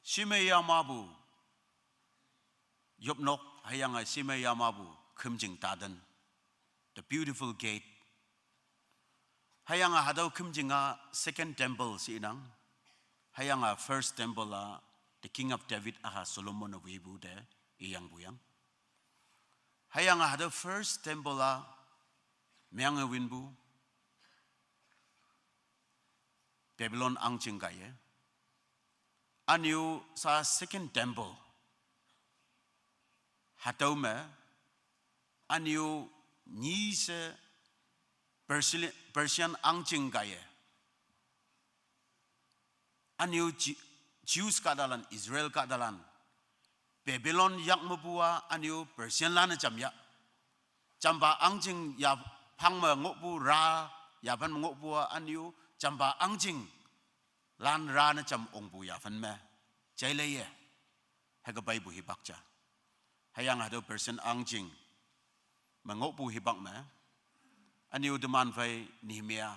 shime ya mabu yopnok hayanga shime ya mabu khumjing tadan the beautiful gate hayanga hadau khumjinga second temple sinang hayanga first temple la the king of David aha Solomon of Ibu de iyang buyang hayanga hadau first temple la myang winbu Babylon angching gaye anu sa second temple hadau me anu ni se Persian angching gaye anu Jews kadalan Israel kadalan Babylon yak mabua anu Persian lana jamya jamba angching ya pangma ngobu ra ya pan ngobua anu jamba angching lan ra na jam ongbu ya fan me jaileye haga bai bu hibakcha hayang hado Persian angching mangobu hibak me anu deman vai Nehemia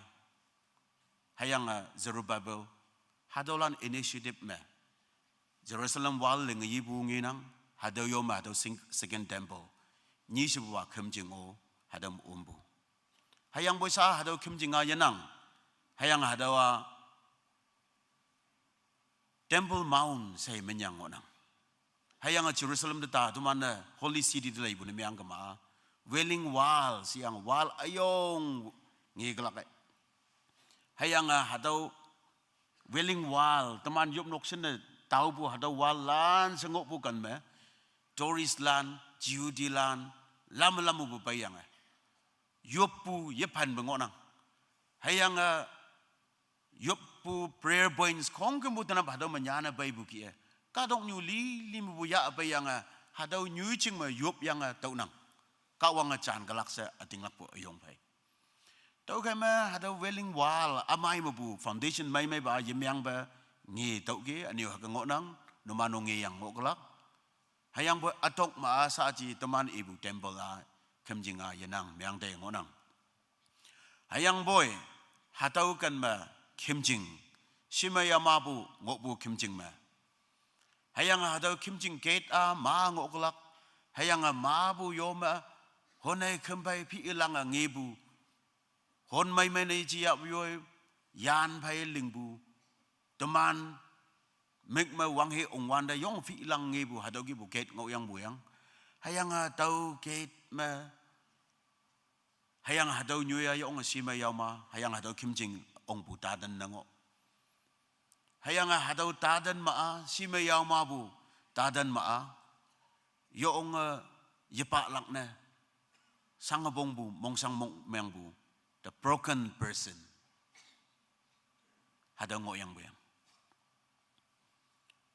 hayang Zerubbabel hadolan initiative me Jerusalem wall lenga yibu nginang hado yom hado second temple ni shibwa khumjing o hadam umbu hayang boisa hado khumjinga yanang hayang hadawa temple mount say menyang onang hayang Jerusalem data dumana holy city de ibu ni myang kama Wailing wall siang wall ayong ngiglak hayang hadaw Wailing wall teman yup noksen tau bu hadaw wall lan sengok bukan me Doris lan Judy lan lam bu bayang yup pu yepan bengonang hayang yup pu prayer points kong kemudian hadaw menyana bay buki kadong nyuli lim bu ya bayang hadaw nyucing me yup yang tau nang kawang chan galaksa ating lakpo ayong pai tau kama hada Wailing wall amai mabu foundation mai ba yemyang ba ngi tau ge aniu hakango nang numano ngi yang ngoklak hayang bo atok ma sa ji teman ibu temple la khemjinga yanang myang de ngonang hayang boy hatau kan ma khemjing shimaya mabu ngobu khemjing ma hayang hada khemjing gate a ma ngoklak hayang mabu yoma honai kempai pi ilang ngebu hon mai nei ji ya yoi yan pai lingbu teman mek ma wang he ong wanda yong pi ilang ngebu hadau gi buket ngau yang buyang hayang tau gate ma hayang hadau nyuya yong sima yama hayang hadau kimjing ong bu tadan nango hayang hadau tadan ma sima yama bu tadan ma yong yepa lakna sangabong bu mong sang mong meng bu the broken person hada ngoyang buyang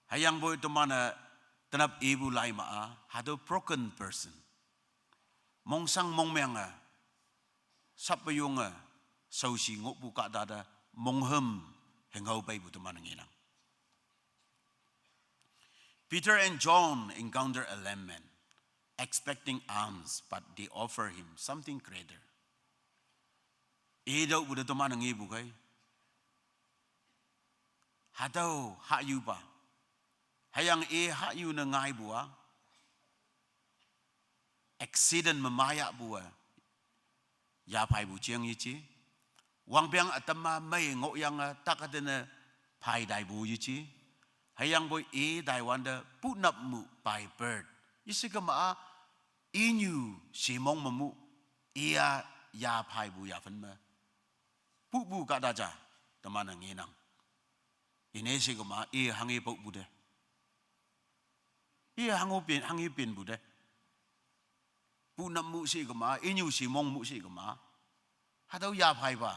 hayang boy to mana tanap ibu lai ma hada broken person mong sang mong meng sapayung sausi ngok bu ka dada mong hem hengau bai bu to mana nginang Peter and John encounter a lame man expecting alms, but they offer him something greater. Edaw buda teman ang ibu kay. Hadaw hayu ba? Hayang hayu na ngay buwa. Accident mamaya buwa. Yapay bu chiyang yichi. Wang biang atama may ngok yang takadena pay dai bu yichi. Hayang boy dai wanda punap mu by bird. Yisika maa inyu simong mamu iya ya pai bu ya fan ma bu ka da ja teman nginang ini si kema hangi pau bude hangi pin bude bu nam mu si kema inyu si mong mu si kema hadau ya phai ba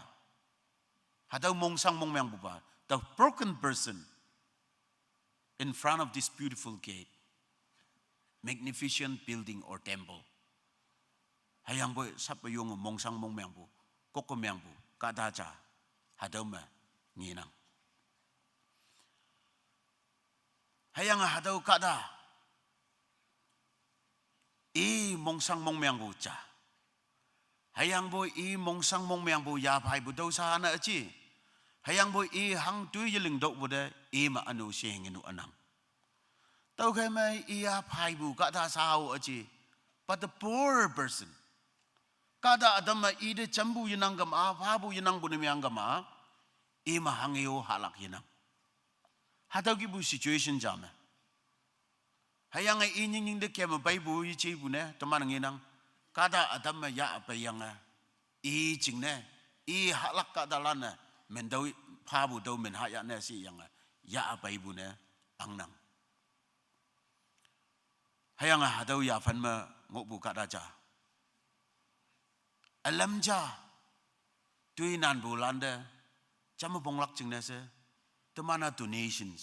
hadau mong sang mong myang bu ba the broken person in front of this beautiful gate magnificent building or temple hayang boy sap yung mong sang mong myang bu koko myang bu ka da ja hadau ma nginang hayang hadau ka da mong sang mong myang bu cha hayang boy mong sang mong myang bu ya phai bu dau sa na chi hayang boy hang tu yeling dok bu de ma anu sing inu anang tau kai mai ya phai bu ka da sao chi but the poor person kada adam de chambu yinang gama pha bu yinang bu ne yang gama ma hang yo halak yinang hadau ki bu situation jam hayang nying de kem bai bu yi chi bu ne teman nginang kada adam ya apa yang jing ne halak ka dalan men dau pha bu dau men ha ya ne si yang ya apa ibu ne ang nang hayang hadau ya fan ma ngok bu ka da ja alam ja tui nan bu landa chama bong lak jing ne se temana donations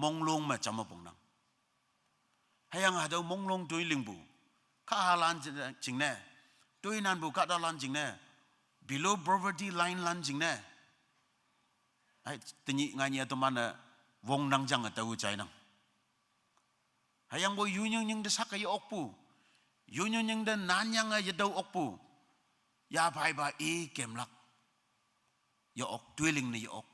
mong long ma chama bong nang hayang hadau mong long tui ling bu ka halan jing ne tui nan bu ka da lan jing ne below poverty line lan jing ne ai tinyi nganya temana wong nang jang atau chai nang hayang boy yunyang nyang de sakai okpu yunyang nyang de nanyang ya dau okpu ya bai ba kem lak ya ok twiling ni ya ok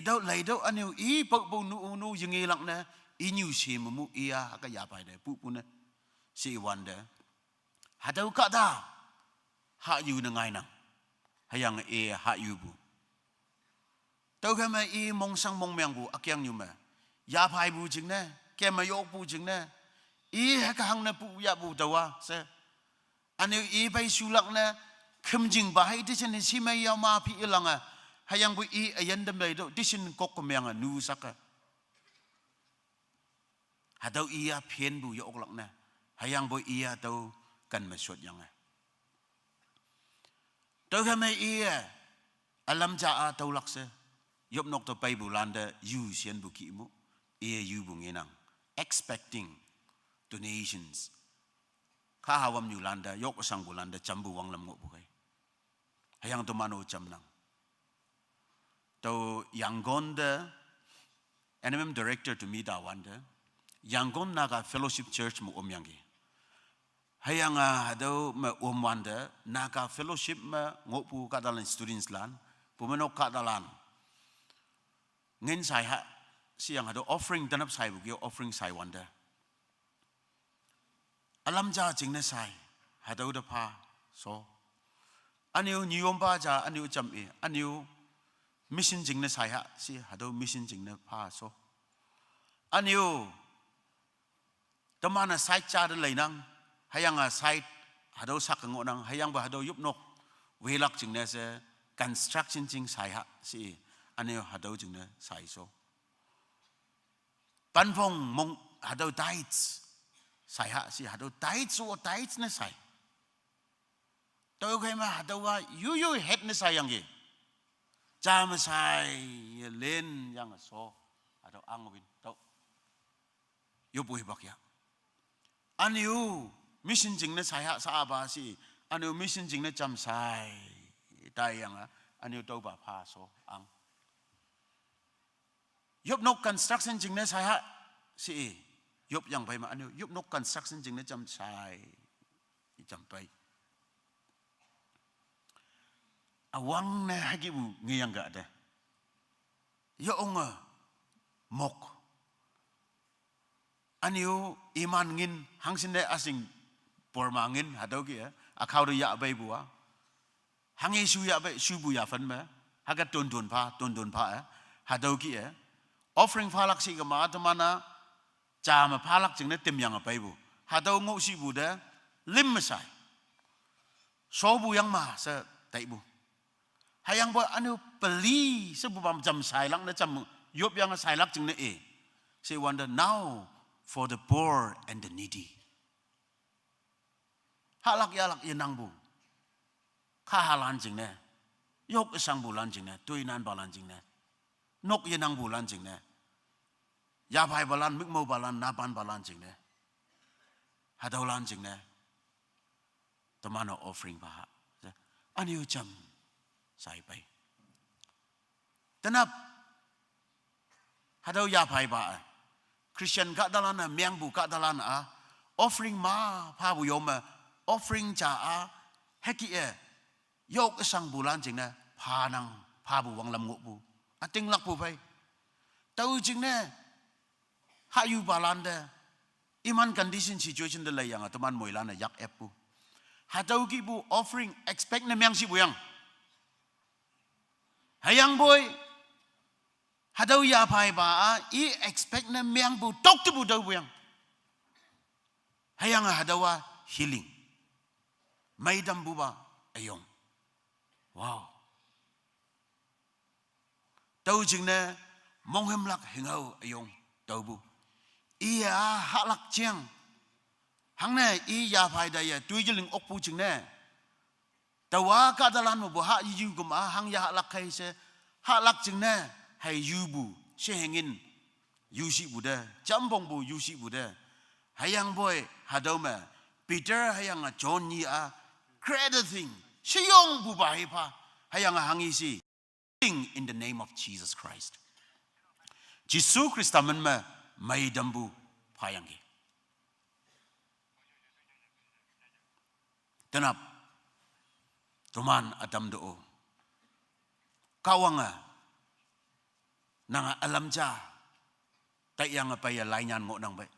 dau lai dau anu pok bu nu yengi lak na nyu si mu ya ka ya bai de pu ne si wanda hadau ka da ha yu na ngai nang hayang ha yu bu tau ka ma mong sang mong myang bu akyang nyu ma ya bai bu jing ne kem ma yok bu jing ne ha ka hang na pu ya bu dawa se anu bai sulak na khum jing ba hai tichen si mai ya ma pi ilang hayang bu ayan dam dai do tichen kok ko myang nu saka hadau ya phen bu yok lak na hayang bu ya tau kan ma shot yang tau ka ma alam ja a tau lak se yop nok to pai bu landa yu sian bu ki mu yu bu nginang expecting donations ka hawam yu landa yok sang bu landa chambu wang lam ngo bu kai hayang to mano cham nang to yangon de NMM director to me da wanda yangon naga fellowship church mu omyangi hayang hado ma wanda naga fellowship ma ngo pu ka dalan students lan pumanok ka dalan ngin sai ha siang hado offering danap sai bu offering sai wanda alam ja jing ne sai hado da pa so aniu niyom ba ja aniu cham aniu mission jing ne sai ha si hado mission jing ne pa so aniu tamana sai cha de leinang hayang sai hado sak ngo nang hayang ba hado yup nok welak jing ne se construction jing sai ha si aniu hado jing ne sai so panfong mong hado daits sai ha si hado daits o daits ne sai to kai ma hado wa yu het ne sai yang ge jam sai len yang so hado ang win to yu bui bak ya aniu mission jing ne sai ha sa ba si aniu mission jing ne jam sai dai yang aniu to ba pha so ang yop nok construction jing ne sai ha si yop yang bai ma anu yop nok construction jing ne jam sai jam bai awang ne hagi bu ngiyang ga da yo onga mok aniu iman ngin hangsin de asing por mangin hadau ki akhaw ya bai bu hangi su ya bai su bu ya fan ma haga ton don pa hadau ki offering phalak si kama tamana jama phalak jing ne tem yang bai bu hadau ngo si bu de lim sai so bu yang ma sa tai bu hayang boy anu peli sebab jam sailak na jam yop yang sailak jeng na say wonder now for the poor and the needy halak yalak yenang bu kahalan jeng na yok isang bulan jeng na tuinan balan jeng na nok yenang bulan jeng na ya bai balan mikmo balan naban balan jeng na hadaulan jeng na tamano offering baha anu jam sai pai tanap hadau ya pai ba Christian ka dalan miang bu ka dalan offering ma pa bu yoma offering cha heki yok isang bulan jing na pa nang pa bu wang lam nguk bu ating lak bu pai tau jing na ha yu balan da iman condition situation de lai yang teman moilan yak ep bu hadau ki bu offering expect na miang si bu yang hayang boy hadau ya pai ba I expect na miang bu tok tu bu dau bu yang hayang hadawa healing mai dam bu ba ayong wow tau jing na mong hem lak hingau ayong tau bu iya halak chiang hang na I ya pai da ya tu jiling ok pu jing na tawa ka dalan mo bu ha yu gum hang ya halak kai se halak jing na hay yu bu se hengin yu si bu da jambong bu yu si bu da hayang boy hadau ma Peter hayang John ni created thing siyong bu ba pa hayang hangi si in the name of Jesus Christ Jisu Krista man ma mai dambu payang ge tanap tuman adam do kawanga nang alam ja tak yang apa ya lainyan ngo nang bai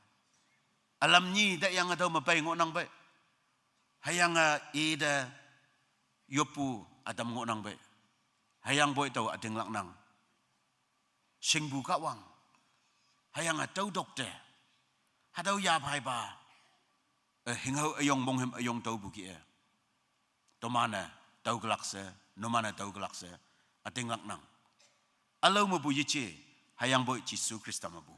alam ni tak yang ada mapai ngo nang bai hayang ida yopu adam ngo nang bai hayang boy tau adeng lak nang singbu kawang hayang tau dokter hadau ya pai ba hingau ayong monghem ayong tau buki to mana tau gelakse no mana tau gelakse adeng lak nang alau mabu yiche hayang boy Jisu Krista mabu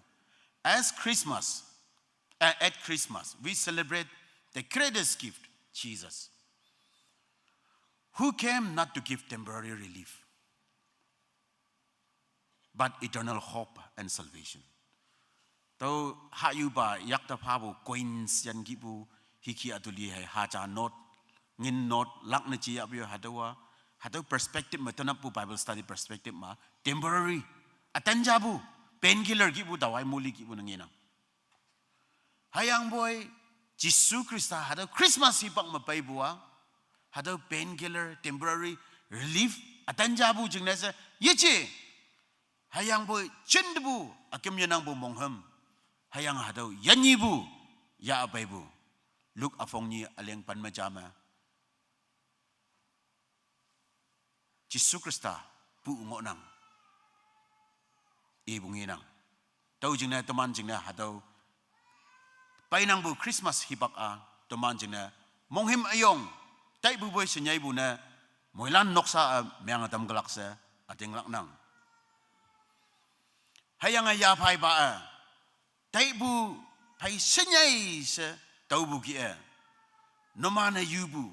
at Christmas we celebrate the greatest gift Jesus who came not to give temporary relief but eternal hope and salvation tau hayu ba yak ta phabu coins yan gibu hiki atuli hai haja not ngin not lak na chi abyo hadawa hadau perspective ma tanap bu Bible study perspective ma temporary atanjabu painkiller gibu dawai muli gibu nangina hayang boy Jisu Krista hadau Christmas hipak ma pai buwa hadau painkiller temporary relief atanjabu jingnasa yichi hayang boy chendebu akim yanang bu mongham hayang hadau yanyibu ya abaibu luk afongni aleng pan majama Jisu Krista pu ngonang ibunginang tau jingna teman jingna hadau painang bu Christmas hibak teman jingna monghim ayong tai bu boy senyai bu na moilan noksa meang atam galaksa ating laknang hayang ya pai ba tai bu pai senyai se tau bu ki no mana yubu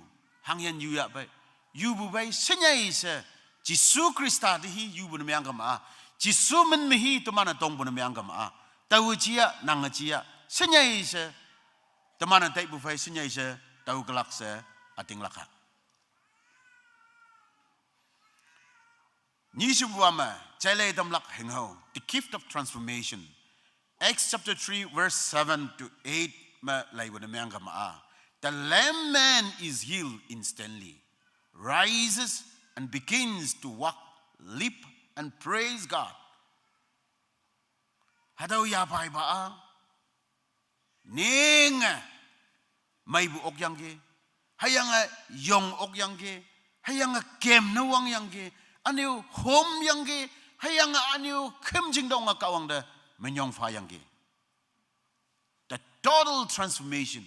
hangyan yu ya bai yubu bai senyai se Jisu Krista dihi yubu meang kama Jisu men mehi to mana tong bu meang kama tau chia nang chia senyai se temana tai bu pai senyai se tau galaksa ating lakha Nishubuama chale dam lak hengho the gift of transformation Acts chapter 3 verse 7 to 8 ma lai bu meang kama the lame man is healed instantly rises and begins to walk leap and praise God hadau ya pai ba ning mai bu ok yang ge hayang yong ok yang ge hayang kem na wang yang ge aniu hom yang ge hayang aniu kem jing dong ka wang da menyong fa yang ge the total transformation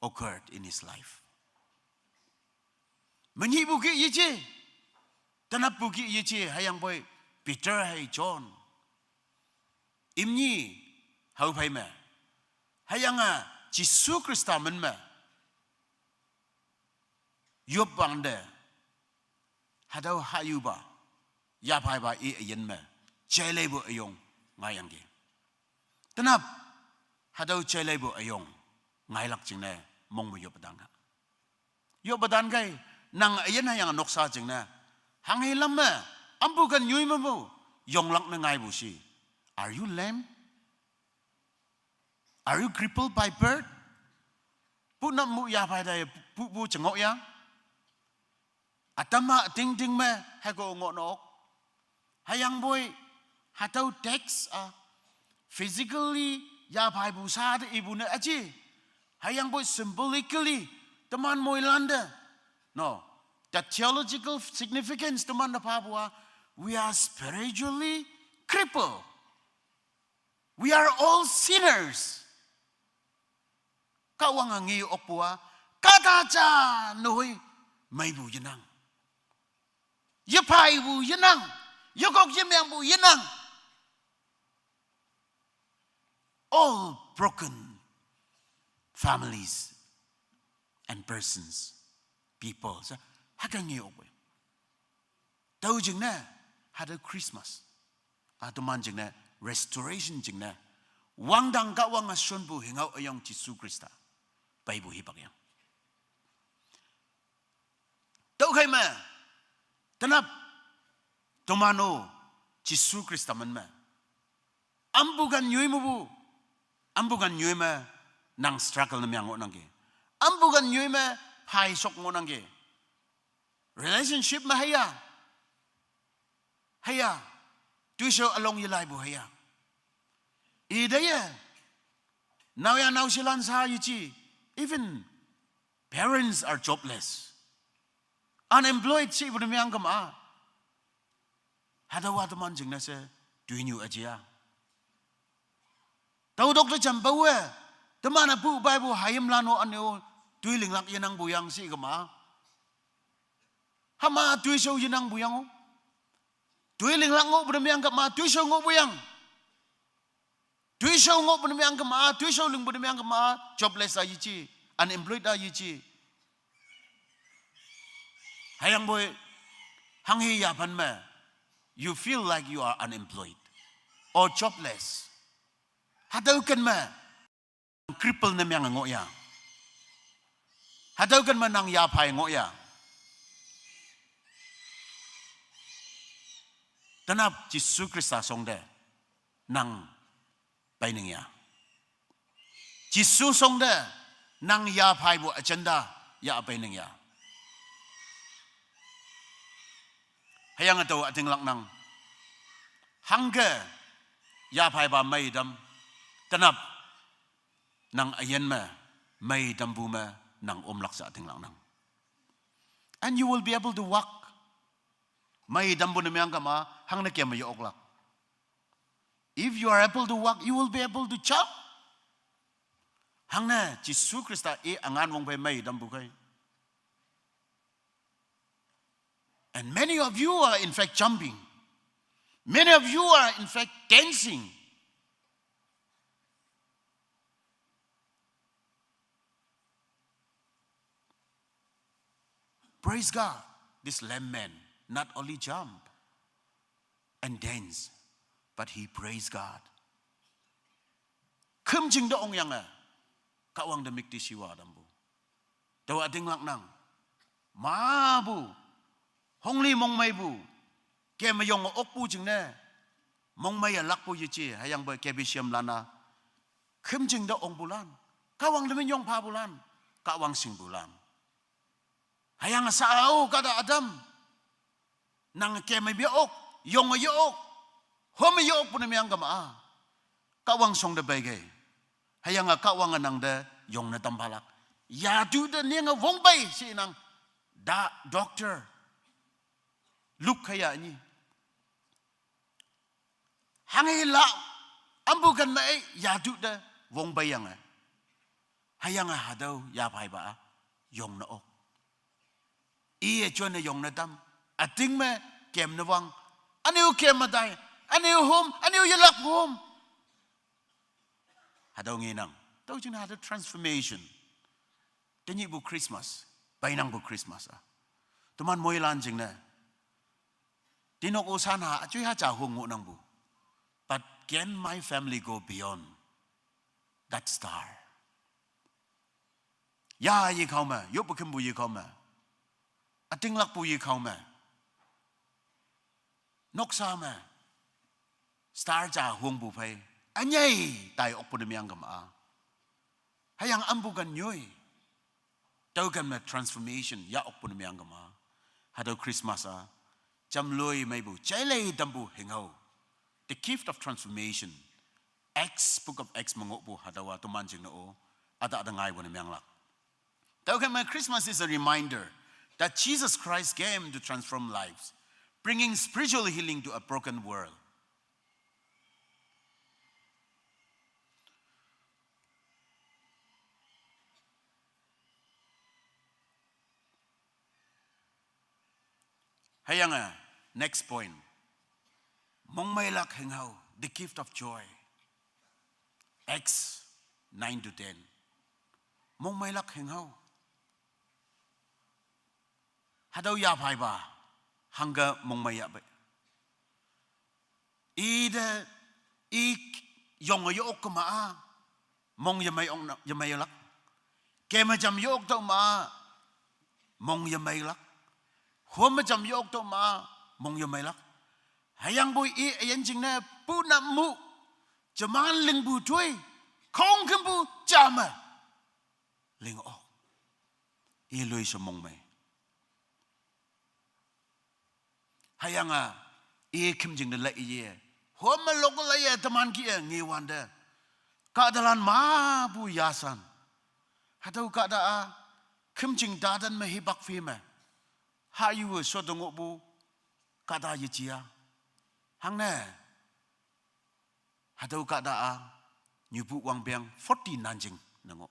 occurred in his life Menyi buki yici. Tanap buki yici hayang boy Peter hay John. Imni hau pai me. Hayang Jisu Krista men me. Yop bang de. Hadau hayu ba. Ya pai ba I ayen me. Chelai bu ayong ngayang ge. Tanap hadau chelai bu ayong ngay lak jing ne mong mo yop badang. Yop badan gai nang ayen hayang noksa jing ne. Hang hilam me. Ambu kan nyui mo mo. Yong lak na ngay bu si. Are you lame? Are you crippled by birth? Pu nam mu ya pai dai pu chengok ya. Atama ting ting me hago ngok nok. Hayang boy hatau text physically ya pai bu sa de ibu ne aji. Hayang boy symbolically teman moy landa. No. The theological significance teman na pabua, we are spiritually crippled. We are all sinners. Kawang ang iyo opua, katacha noy may bu yanang. Yapay bu yanang. Yokok yamyang bu yanang. All broken families and persons, people. Hagang iyo opua. Tau jing na had a Christmas. Atuman jing na restoration jing na. Wang dang kawang asun bu hingaw ayong Jisu Krista. Baibu hibak yang. Tau kay ma. Tanap. Tumano. Jisu Krista man ma. Ambugan nyui mo bu. Ambugan nyui ma. Nang struggle na miyang o nangge. Ambugan nyui ma. Pai sok mo nangge. Relationship ma haya. Haya. Tuiso along yilay bu haya. Idaya. Now ya now silan sa yuchi. Even parents are jobless. Unemployed si ibu miyang kama. Hadawa teman jeng nasa duinyu aja. Tahu dokter jambawe. Teman abu bu hayam lano anyo duiling lak yanang buyang si kama. Hama tuiso yanang buyang. Duiling lak ngo ibu miyang kama tuiso ngo buyang. Tuiso ngo pun miyang kema, tuiso ling pun miyang kema, jobless aja ci, unemployed aja ci. Hayang boy, hanghi yapan me, you feel like you are unemployed or jobless. Hadaw kan me, cripple na miyang ngo ya. Hadaw kan me nang yapay ngo ya. Tanap Jisu Krista song de, nang bay nang ya. Jisu song de nang ya pai bu agenda ya bay nang ya. Hayang ataw ating lak nang hangga ya pai ba may dam tanap nang ayen ma may dam bu ma nang umlak sa ating lak nang. And you will be able to walk. May dam bu na miyang kama hang na kaya mayo oklak. If you are able to walk, you will be able to jump. Hang na, Jisu Krista angan mong may dam bukay. And many of you are in fact jumping. Many of you are in fact dancing. Praise God. This lame man not only jump and dance, but he praised God. Kum jing da ong yang kawang da mikti siwa dambu. Dawa ding lak nang. Ma bu. Hong li mong may bu. Ke mayong ok bu jing ne. Mong may lak bu yichi hayang ba ke bisiam lana. Kum jing da ong bulan. Kawang da minyong pa bulan. Kawang sing bulan. Hayang sao kada Adam. Nang ke may biok. Yong ayok. Home yo pun miyang kama. Kawang song de bagay. Hayang kawang nang de yong na tampalak. Ya du de niang wong bay si nang da doctor. Look kaya ni. Hangila ambukan mai ya du de wong bay yang. Hayang hadaw ya pai ba yong na ok. e chuan na yong na dam ating me kem na wang aniu kem ma dai aniu home aniu yalak home hadaw nginang tau jing hada transformation tenyi bu Christmas bainang bu Christmas teman moi lan jing na tinok usana achui ha cha hung ngo nang bu but can my family go beyond that star ya yi khao ma yop bu kim bu yi khao ma ating lak bu yi khao ma nok sa ma star cha hung bu phai anyai tai ok pu miang kam a hayang ambu gan nyoi tau kan ma transformation ya ok pu miang kam a hado Christmas cham loi mai bu chai lei dam bu hengau the gift of transformation Acts book of Acts mangok bu hadawa to man jing na o ada ngai bu miang lak tau kan ma Christmas is a reminder that Jesus Christ came to transform lives, bringing spiritual healing to a broken world. Hayanga, next point. Mong may lak hengau, the gift of joy. Acts 9 to 10. Mong may lak hengau. Hadaw ya pai ba hanga mong may ba ida yong yo ok ma mong yamay lak kema jam yo ok to ma mong yamay lak hom jam yo ok to ma mong yamay lak hayang boy ayan jing na pu nam mu jaman ling bu tui kong kem bu jama ling o iloi sa mong may hayanga kim jing de la ye hom lok la ye taman ki ngi wanda ka dalan ma bu yasan hadau ka da kim jing dadan ma hibak fi ma ha yu so dong bu ka da ye chia hang ne hadau ka da nyu bu wang beng 40 nanjing nango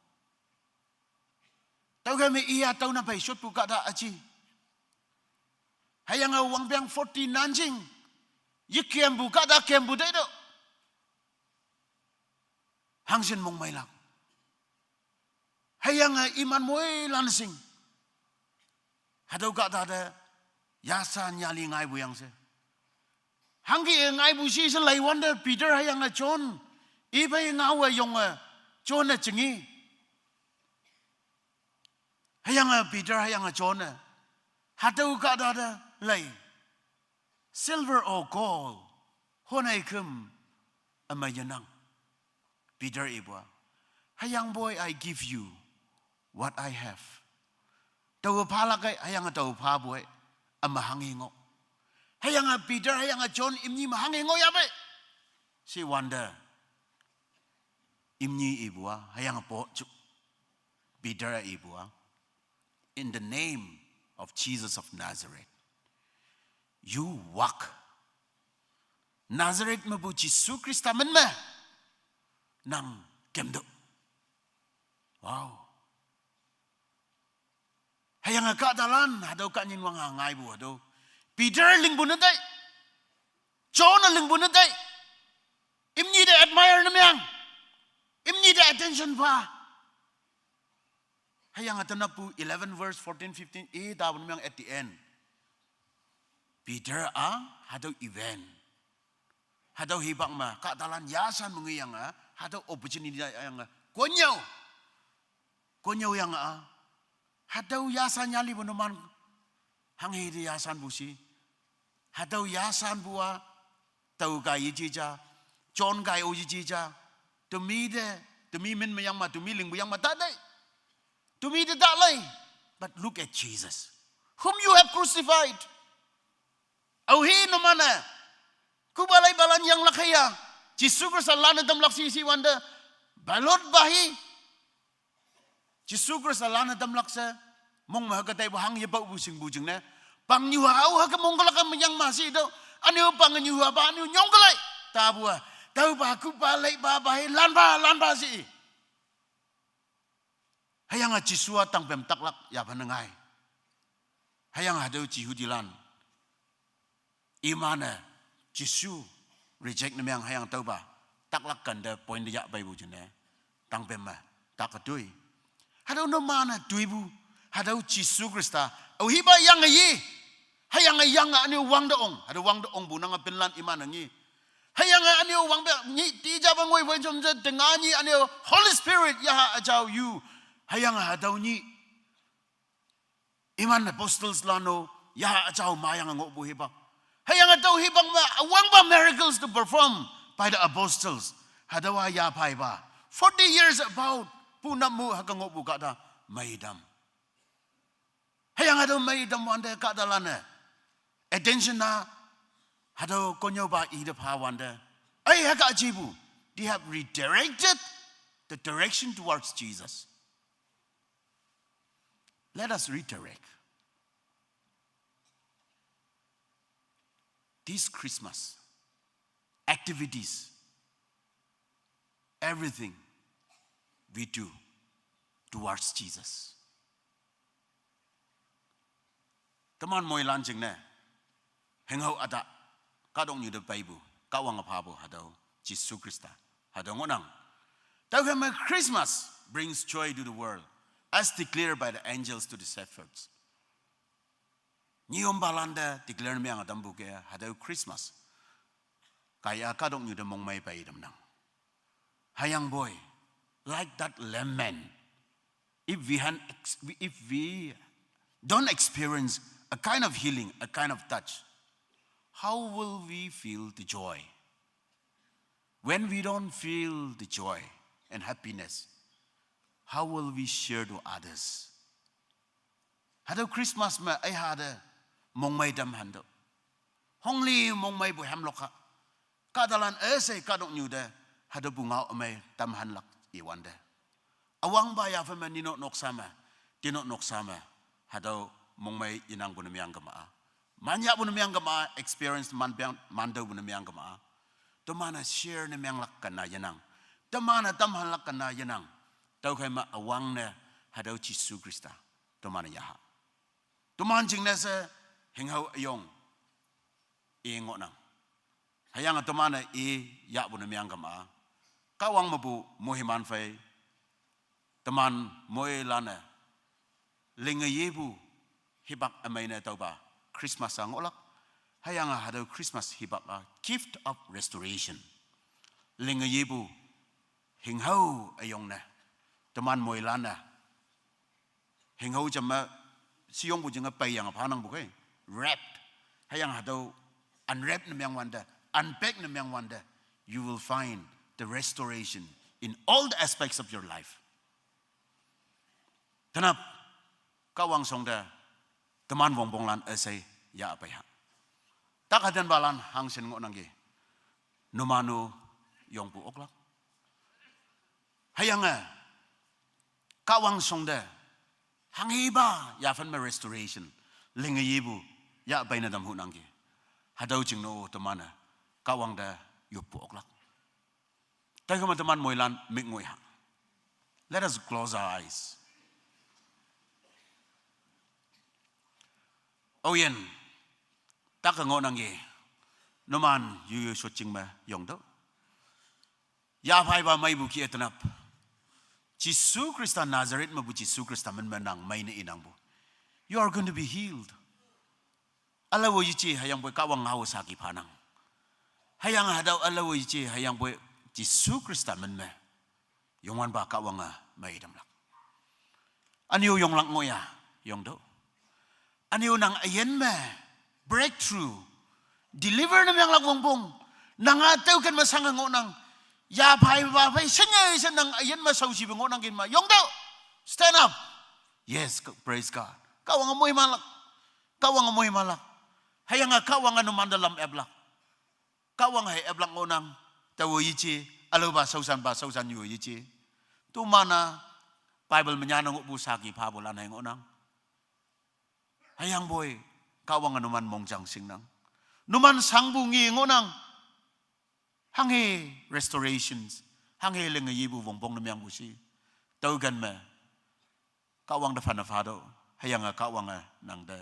tau ga me iya tau na pai shot bu ka da achi hayang wang biang 40 nanjing yikiem bu kada kem bu dai do hangsin mong mai lak hayang iman moi lansing hadau kada da yasan nyali ngai bu yang se hangi ngai bu si se lai wonder Peter hayang John i bai ngau yong John na chingi hayang Peter hayang John hadau kada da lay silver or gold honai kum amayanang Peter ibwa hayang boy I give you what I have tau pala kai hayang tau pa boy amahangingo hayang Peter hayang John imni mahangingo yabe si wonder imni ibwa hayang po Peter ibwa in the name of Jesus of Nazareth you walk Nazareth mabu Jesu Krista men me nang kemdo wow hayang ka dalan hadaw ka nin wang ngai bu hadaw Peter ling bunat dai John ling bunat dai imni de admire na myang imni de attention pa hayang atanapu 11 verse 14 15 dawn myang at the end Peter hadaw event hadaw hibang ma ka dalan yasan mengiyang hadaw opportunity yang konyaw yang hadaw yasan nyali bonoman hangi di yasan busi hadaw yasan bua tau kai jija John kai o jija to me min mayang ma to me ling buyang ma tadai to me the dalai but look at Jesus whom you have crucified auhi no mana kubalai balan yang lakaya Jesu Kristus lana dam laksi si wanda balot bahi Jesu Kristus lana dam laksa mong mahagatai bahang ye bau busing bujing na pang nyuhau ha mong galak yang masih do anu pang nyuha ba anu nyong galai tabua tau ba ku balai ba bahi lan ba si hayang Jesu tang pem taklak ya panengai hayang hadau jihudilan imana Jisu reject namang hayang tahu ba taklak kanda point dia Bible jene tang pema tak kadui hadau no mana duibu hadau Jisu Krista au hiba yang yi hayang ani wang daong hadau wang daong bunang penlan iman ngi hayang ani wang be ni ti jabang wei wei jom je dengani ani Holy Spirit ya ajau you hayang hadau ni iman apostles lano ya ajau mayang ngok bu hiba hayang adau hibang ma awang ba miracles to perform by the apostles hadawa ya pai ba 40 years about punamu hakangok bu kada maidam hayang adau maidam wanda kada lana attention na hadau konyo ba ida pa wanda ai haka ajibu they have redirected the direction towards Jesus. Let us redirect. This Christmas, activities, everything we do towards Jesus. Teman moi lancing ne, hengau ada, kadong ni the Bible, kawang apabo hadau, Jisu Krista, hadau ngonang. Tahu kama Christmas brings joy to the world, as declared by the angels to the shepherds. Niom balanda declare me ang adambu kaya hadau Christmas. Kaya kadong nyo damong may paidam nang. Hayang boy, like that lemon, if we don't experience a kind of healing, a kind of touch, how will we feel the joy? When we don't feel the joy and happiness, how will we share to others? Hadau Christmas ma ay hada mong may damhando. Hongli mong may buham loka. Kadalan ese kadok nyuda hada bunga may damhan lak iwanda. Awang baya fa man ninok noksama. Tinok noksama hadau mong may inang bunamiyang gamaa. Manya bunamiyang gamaa experience mandaw bunamiyang gamaa. Tumana share na miyang lak kana yanang. Tumana damhan lak kana yanang. Tahu kaya ma awang na hadau Jisu Krista tumana yaha. Tuman jing na sa hingau ayong ingo nang. Hayang tumana ya bu na miyang gama. Kawang mabu mohiman fay teman moy lana lingayebu hibak amay na tau ba Christmas ang olak. Hayang hadau Christmas hibak a gift of restoration. Lingayebu hingau ayong na. Teman moy lana hingau jama siyong bu jenga pay yang panang bukai wrapped hayang hadau unwrap na miyang wanda unpack na miyang wanda you will find the restoration in all the aspects of your life. Tanap kawang songda teman bongbong lan esay ya apa ya takadan balan hang sen ngo nangge numano yong bu oklak hayang kawang songda hangiba ya fan ma restoration lingayibu ya bayna dam hunanggi hadau jingno temana kawang da yupu oklak tayo teman moilan mikngoi ha. Let us close our eyes. Oh yen takango nanggi numan yu shotching ma yongdo ya phai ba mai bu ki etanap Jisu Krista Nazareth mabu Jisu Krista menang may na inang bu. You are going to be healed. Alawo yichi hayang boy kawang ngawo saki panang. Hayang hadaw alawo yichi hayang boy Jisu Krista menme. Yongwan ba kawang may damlak. Aniyo yung lang ngoya yong do. Aniyo nang ayen me breakthrough. Deliver na miyang lagwongbong. Nangataw kan masangang ngonang ya pai ba pai senya senang ayen ma sausi bengonang kin ma yong do stand up yes praise God kawang amoy malak hayang kawang anu mandalam eblak kawang hay eblak ngonang tawo yichi alo ba sausan yu yichi tu mana Bible menyanong busaki pabolan hay ngonang hayang boy kawang anu man mongjang singnang numan sangbungi ngonang hangi restorations, hangi lengayibu bongbong na miyang busi. Taugan me, kawang da fanafado, hayang kawang nang da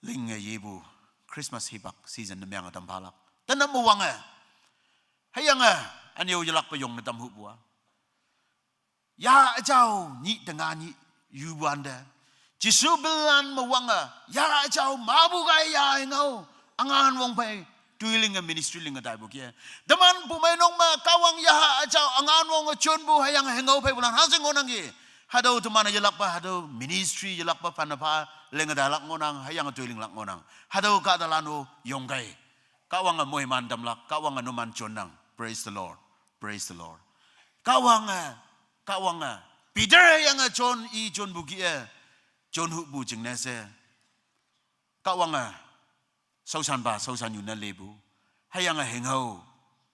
ling yebu Christmas hibak season na miyang atam palak. Tanam mo wanga. Hayanga anyo yalak pa yung natam hubwa. Ya ajaw ni tanga ni yuwanda. Jisubelan mo wanga. Ya ajaw mabugay ya ngaw. Angan wong pay tuiling ministry ling aday bukya. Daman pumainong ma kawang ya ajaw angan wong chunbu hayang hengaw pay bulan hasing ngonang gi. Hadaw tumana yalak pa hadaw ministry yalak pa panapa lenga dalak ngonang hayang tuiling lak ngonang. Hadaw kadalano yonggay. Kawang muhiman damlak, kawang numan chonang. Praise the Lord. Praise the Lord. Kawang Peter yang John John bukia John hu bu jing nese. Kawang sausan ba sausan yun na lebu. Hayang hengau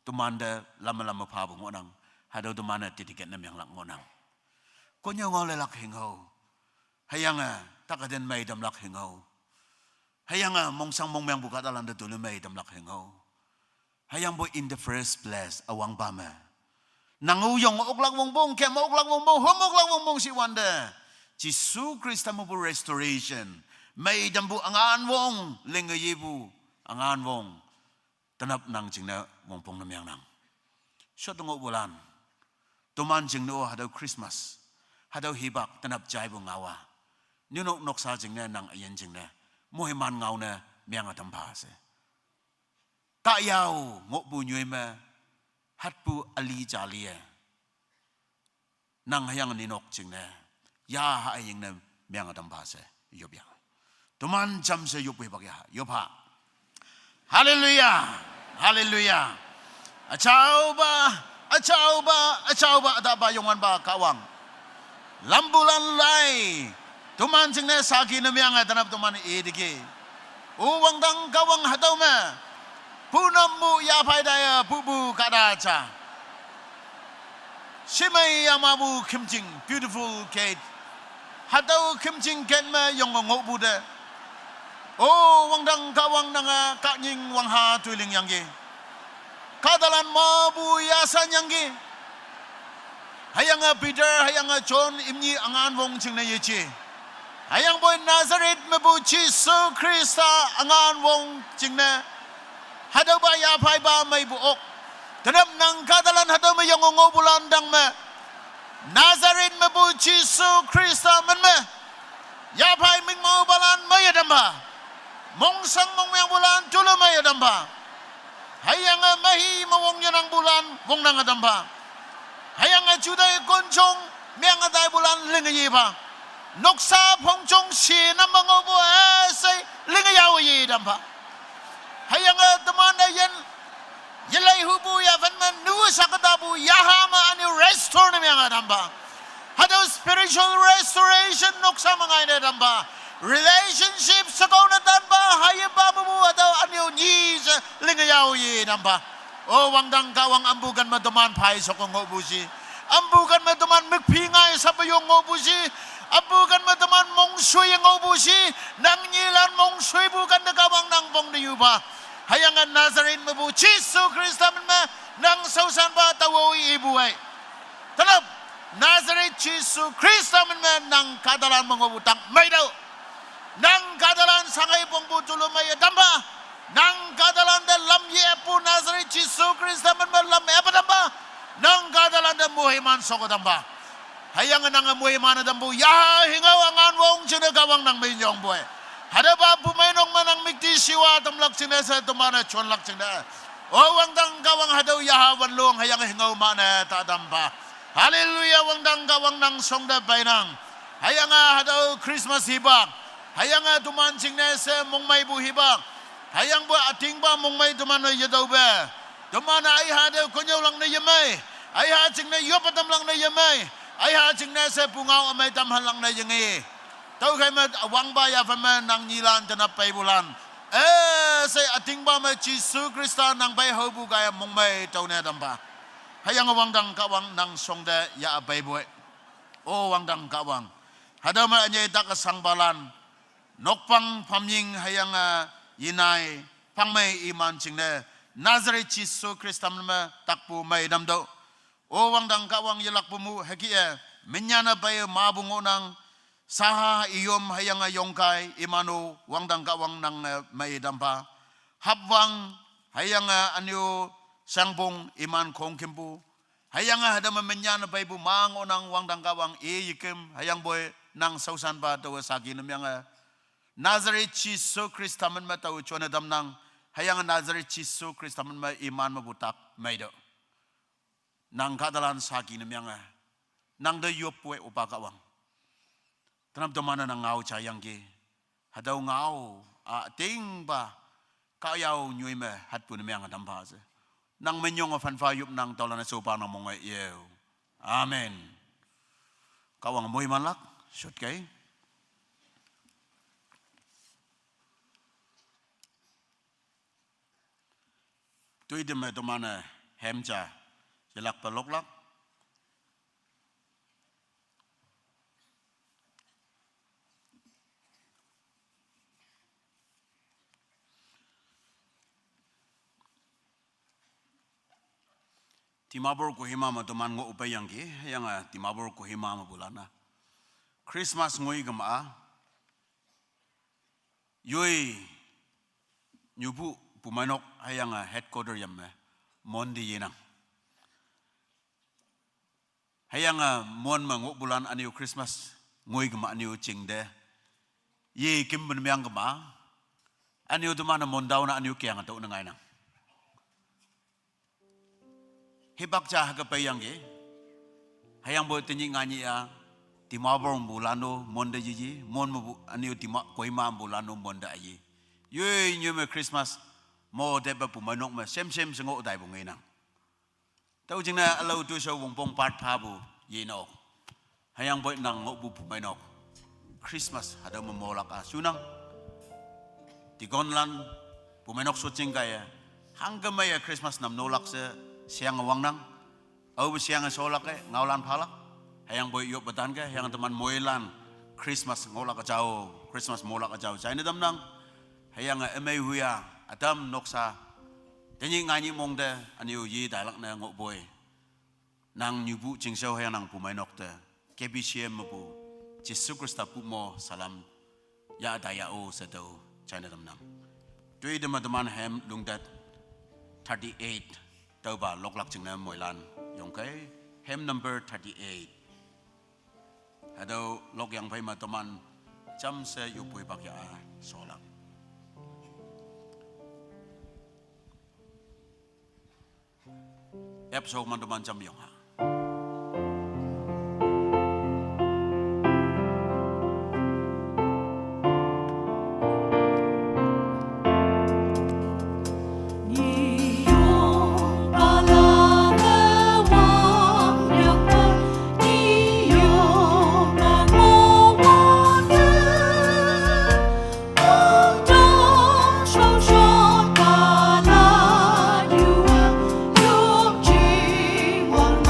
tumanda lama-lama pa ngonang. Hadaw tumana titiket na miyang lak ngonang. Kunya ngole lak hengau. Hayang takaden may damlak hengau. Hayang mongsang mongmyang bukat alam da tuloy may damlak hengau. Hayang boy in the first place awang bama. Nanguyong uklang mongbong kaya mauklang mongbong humuklang mongbong si wanda. Jisu Krista mo po restoration. May dambu angan wong lingayibu angan wong tanap nang jingna wongpong namyang nang. Siya tungo bulan. Tuman jing no hadaw Christmas. Hadaw hibak tanap jay bu ngawa. Nunok noksa jingna nang ayan jingna. Muhiman ngaw na miyang atampase. Tayaw ngok bu nyuy ma hat bu ali jalia. Nang hayang ninok jing na. Ya haaying na miyang atampase. Yobya. Tuman jam se yop hibak ya. Yopha. Hallelujah. Hallelujah. Achaw ba adaba yongan ba kawang. Lambulan lay. Tuman jing na sagi na miyang atanap tuman idiki. Uwang dang kawang hataw ma. Punam mu yapay daya bubu kadacha. Simay yamabu kimjing beautiful Kate. Hataw kimjing Kate ma yung ngok buda. Oh wang dang kawang nanga kanying wang ha tuiling yanggi. Kadalan mabu yasan yanggi. Hayang Peter hayang John imni angan wong jing na yechi. Hayang boy Nazareth mabu Jisu Krista angan wong jing na. Hadaw ba yapay ba may buok. Tanap nang kadalan hadaw may yung bulan dang ma. Nazareth mabu Jisu Krista man ma. Yapay ming mga bulan may adam ba. Mongsang mong mayang bulan tulo may adam ba. Hayang mahi mawong yan ang bulan wong nang adam ba. Hayang juday konchong mayang aday bulan lingayi ba. Noksa pongchong sinang mga buwasay lingayaw yi adam ba. Hayang teman yan yalay hubu ya vanman nuwa sakadabu yahama ani restore na mga adamba. Hadaw spiritual restoration noksa mga adamba. Relationship sa kaunatan ba hayang bababu hadaw anyo nyis lingayaw yi adamba. O wangdang kawang ambugan madaman pay sa kong obusi. Ambugan madaman magpingay sa bayong obusi. Ambugan madaman mong suy ang obusi. Nang nyilan mong suy bukan na kawang nang bong niyuba. Hayangan Nazareth mabu Jisu Krista man ma nang sausan ba tawoy ibuhay. Tanap Nazareth Jisu Krista man ma nang kadalan mga butang may daw. Nang kadalan sangay pong butulo may adamba. Nang kadalan da lamye po Nazareth Jisu Krista man ma lamye pa damba. Nang kadalan da muhiman soko damba. Hayangan nang muhiman adambu ya hingaw angan wong sinagawang nang minyong buhay. Hada ba pumainong manang migti siwa tamlak sinesa tumana chonlak sinda. O wangdang gawang hadaw yahawan luang hayang hingaw mana tadamba. Hallelujah wangdang gawang nang songda bainang. Hayang hadaw Christmas hibak. Hayang tumansing nesa mong may buhibak. Hayang ba ating ba mong may tumana yadaw ba. Tumana ay hadaw kunyaw lang na yamay. Ay hatsing na yopatam lang na yamay. Ay hatsing nesa pungaw amay tamhan lang na yangi. Tau kay mat awang ba ya fama nang nilan tanap pay bulan. Say ating ba ma Jisu Krista nang bay hobu gaya mong may tau na damba. Hayang awang dang kawang nang songda ya abay buhay. O wang dang kawang. Hada ma anyay takasang balan. Nokpang pamying hayang yinay pang may iman ching na Nazareth Jisu Krista ma takpu may damdo. O wang dang kawang yalak pumu hakia. Minyana bay mabungo nang saha iyom hayang yongkai imanu wangdang kawang nang may dampa habwang hayang anyo sangbong iman kongkimpu hayang hada mamenyan baibu mango nang wangdang kawang yikim hayang boy nang sausan ba tawa sagi namyang Nazareth Chiso Kristaman ma tawa chona dam nang hayang Nazareth Chiso Kristaman ma iman mabutak maido nang kadalan sagi namyang nang da yopwe upakawang tanam domana nang ngau chayang ge hadaw ngau ting ba kayaw nyui me hat pun namyang dampa se nang menyong fan fayup nang tolana sopa nang monga yeu amen kawang moy manlak shot kay Tui de me domana hemcha jelak peloklak Timabor ko hima ma doman ngo upayang ki yang timabor ko hima ma bulana Christmas ngoi gama yoi nyubu pumanok hayang headquarter yamme mondi yenang hayang mon ma ngo bulan aniu Christmas ngoi gama aniu chingde ye kim ben myang gama aniu domana mondaw na aniu kyang to nangai nang Hibak cah kapayang ge, hayang boy tinyi ngani ya, timabor bulano monde jiji, mon mu aniu timak koima bulano monde ayi. Yoi nyume Christmas mo deba pumanok me sem sengo dai bungai nang. Tau jingna alau tu so wongpong part pabu yeno. Hayang boy nang ngo bu pumanok. Christmas ada memolak sunang. Tigonlan pumanok sucing kaya. Hanggamaya Christmas nam nolak se siang awang nang, au siang solak ke ngaulan palak, hayang boy yop betan ke, hayang teman moilan Christmas ngolak kacau, Christmas molak kacau, China dam nang, hayang emay huya, adam noksa, tenyi ngani mongde, aniu yi dalak na ngok boy, nang nyubu cingsau hayang nang pumai nokte, KBCM mapu, Yesus Kristus mo salam, ya daya o setau, China dam nang, tui teman hem lungdat 38. Tau ba loklak chingna moilan yong kai hem number 38 hado lok yang pai ma toman cham se yu pui bak ya solak ep so man toman cham yong ha Wang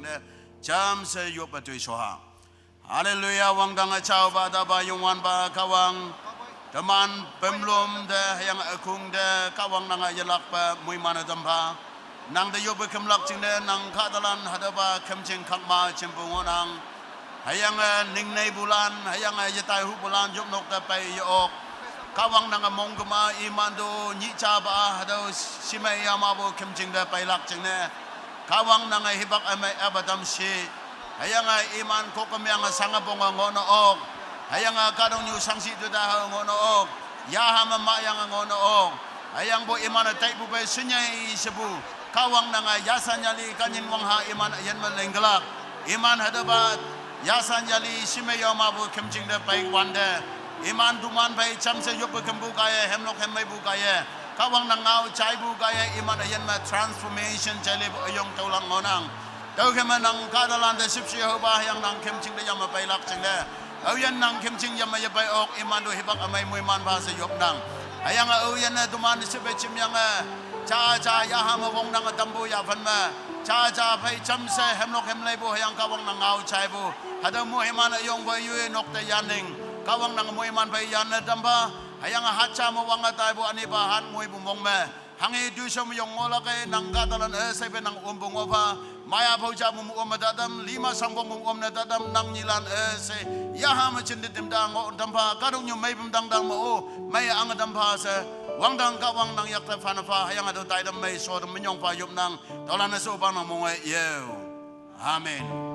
ne jam se yop ba tui soha haleluya wang dang chao ba da ba yung wan ba kawang teman pemlum de yang akung de kawang nang yelak pa mui mana dampa nang de yop kemlak ching ne nang kadalan hadaba kemching khakma chimpung nang hayang ning nei bulan hayang yetai hu bulan yop nok ta pai yok kawang nang mong kama imando nyi cha ba hado simai yamabo kemching de pai lak ching ne kawang nang hibak amai abadam shi hayang iman ko kamyang sangabong ngono ok hayang kadong nyu sangsi tu dah ngono ok ya hama mayang ngono ok hayang bo iman tai bu bai sunyai sebu kawang nang yasan yali kanyin wang ha iman yen melenggelak iman hadabat yasan yali simai yamabo kemching de pai wande iman duman bai cham se yop kembu kaya hemlok hemmai bu kaya kawang nang ngau chai bu kaya iman yen ma transformation chale bu ayong taulang ngonang tau kema nang kadalan de sipsi hoba yang nang kemching de yam pai lak ching de ayan nang kemching yam ya pai ok iman do hibak amai mui man ba se yop nang ayang ayan na duman sibe chim yang cha cha ya ha ma wong nang tambu ya phan ma cha cha pai cham se hemlok hemlai bu yang kawang nang ngau chai bu hada mu iman ayong ba yu nok te yaning kawang nang mu iman pai yan na damba hayang hacha mo wang atai bu ani ba han mui bu mong me hangi du som yong ngola ke nang kadalan se be nang umbung oba maya bauja mu om dadam lima sambong mu om na dadam nang nilan se ya ha ma chin dim dang o damba kadong nyu mai bum dang dang mo mai ang damba se wang dang ka wang nang yak ta fana fa hayang ado tai dam mai so dam nyong pa yum nang dolan so ba nang mo ye amen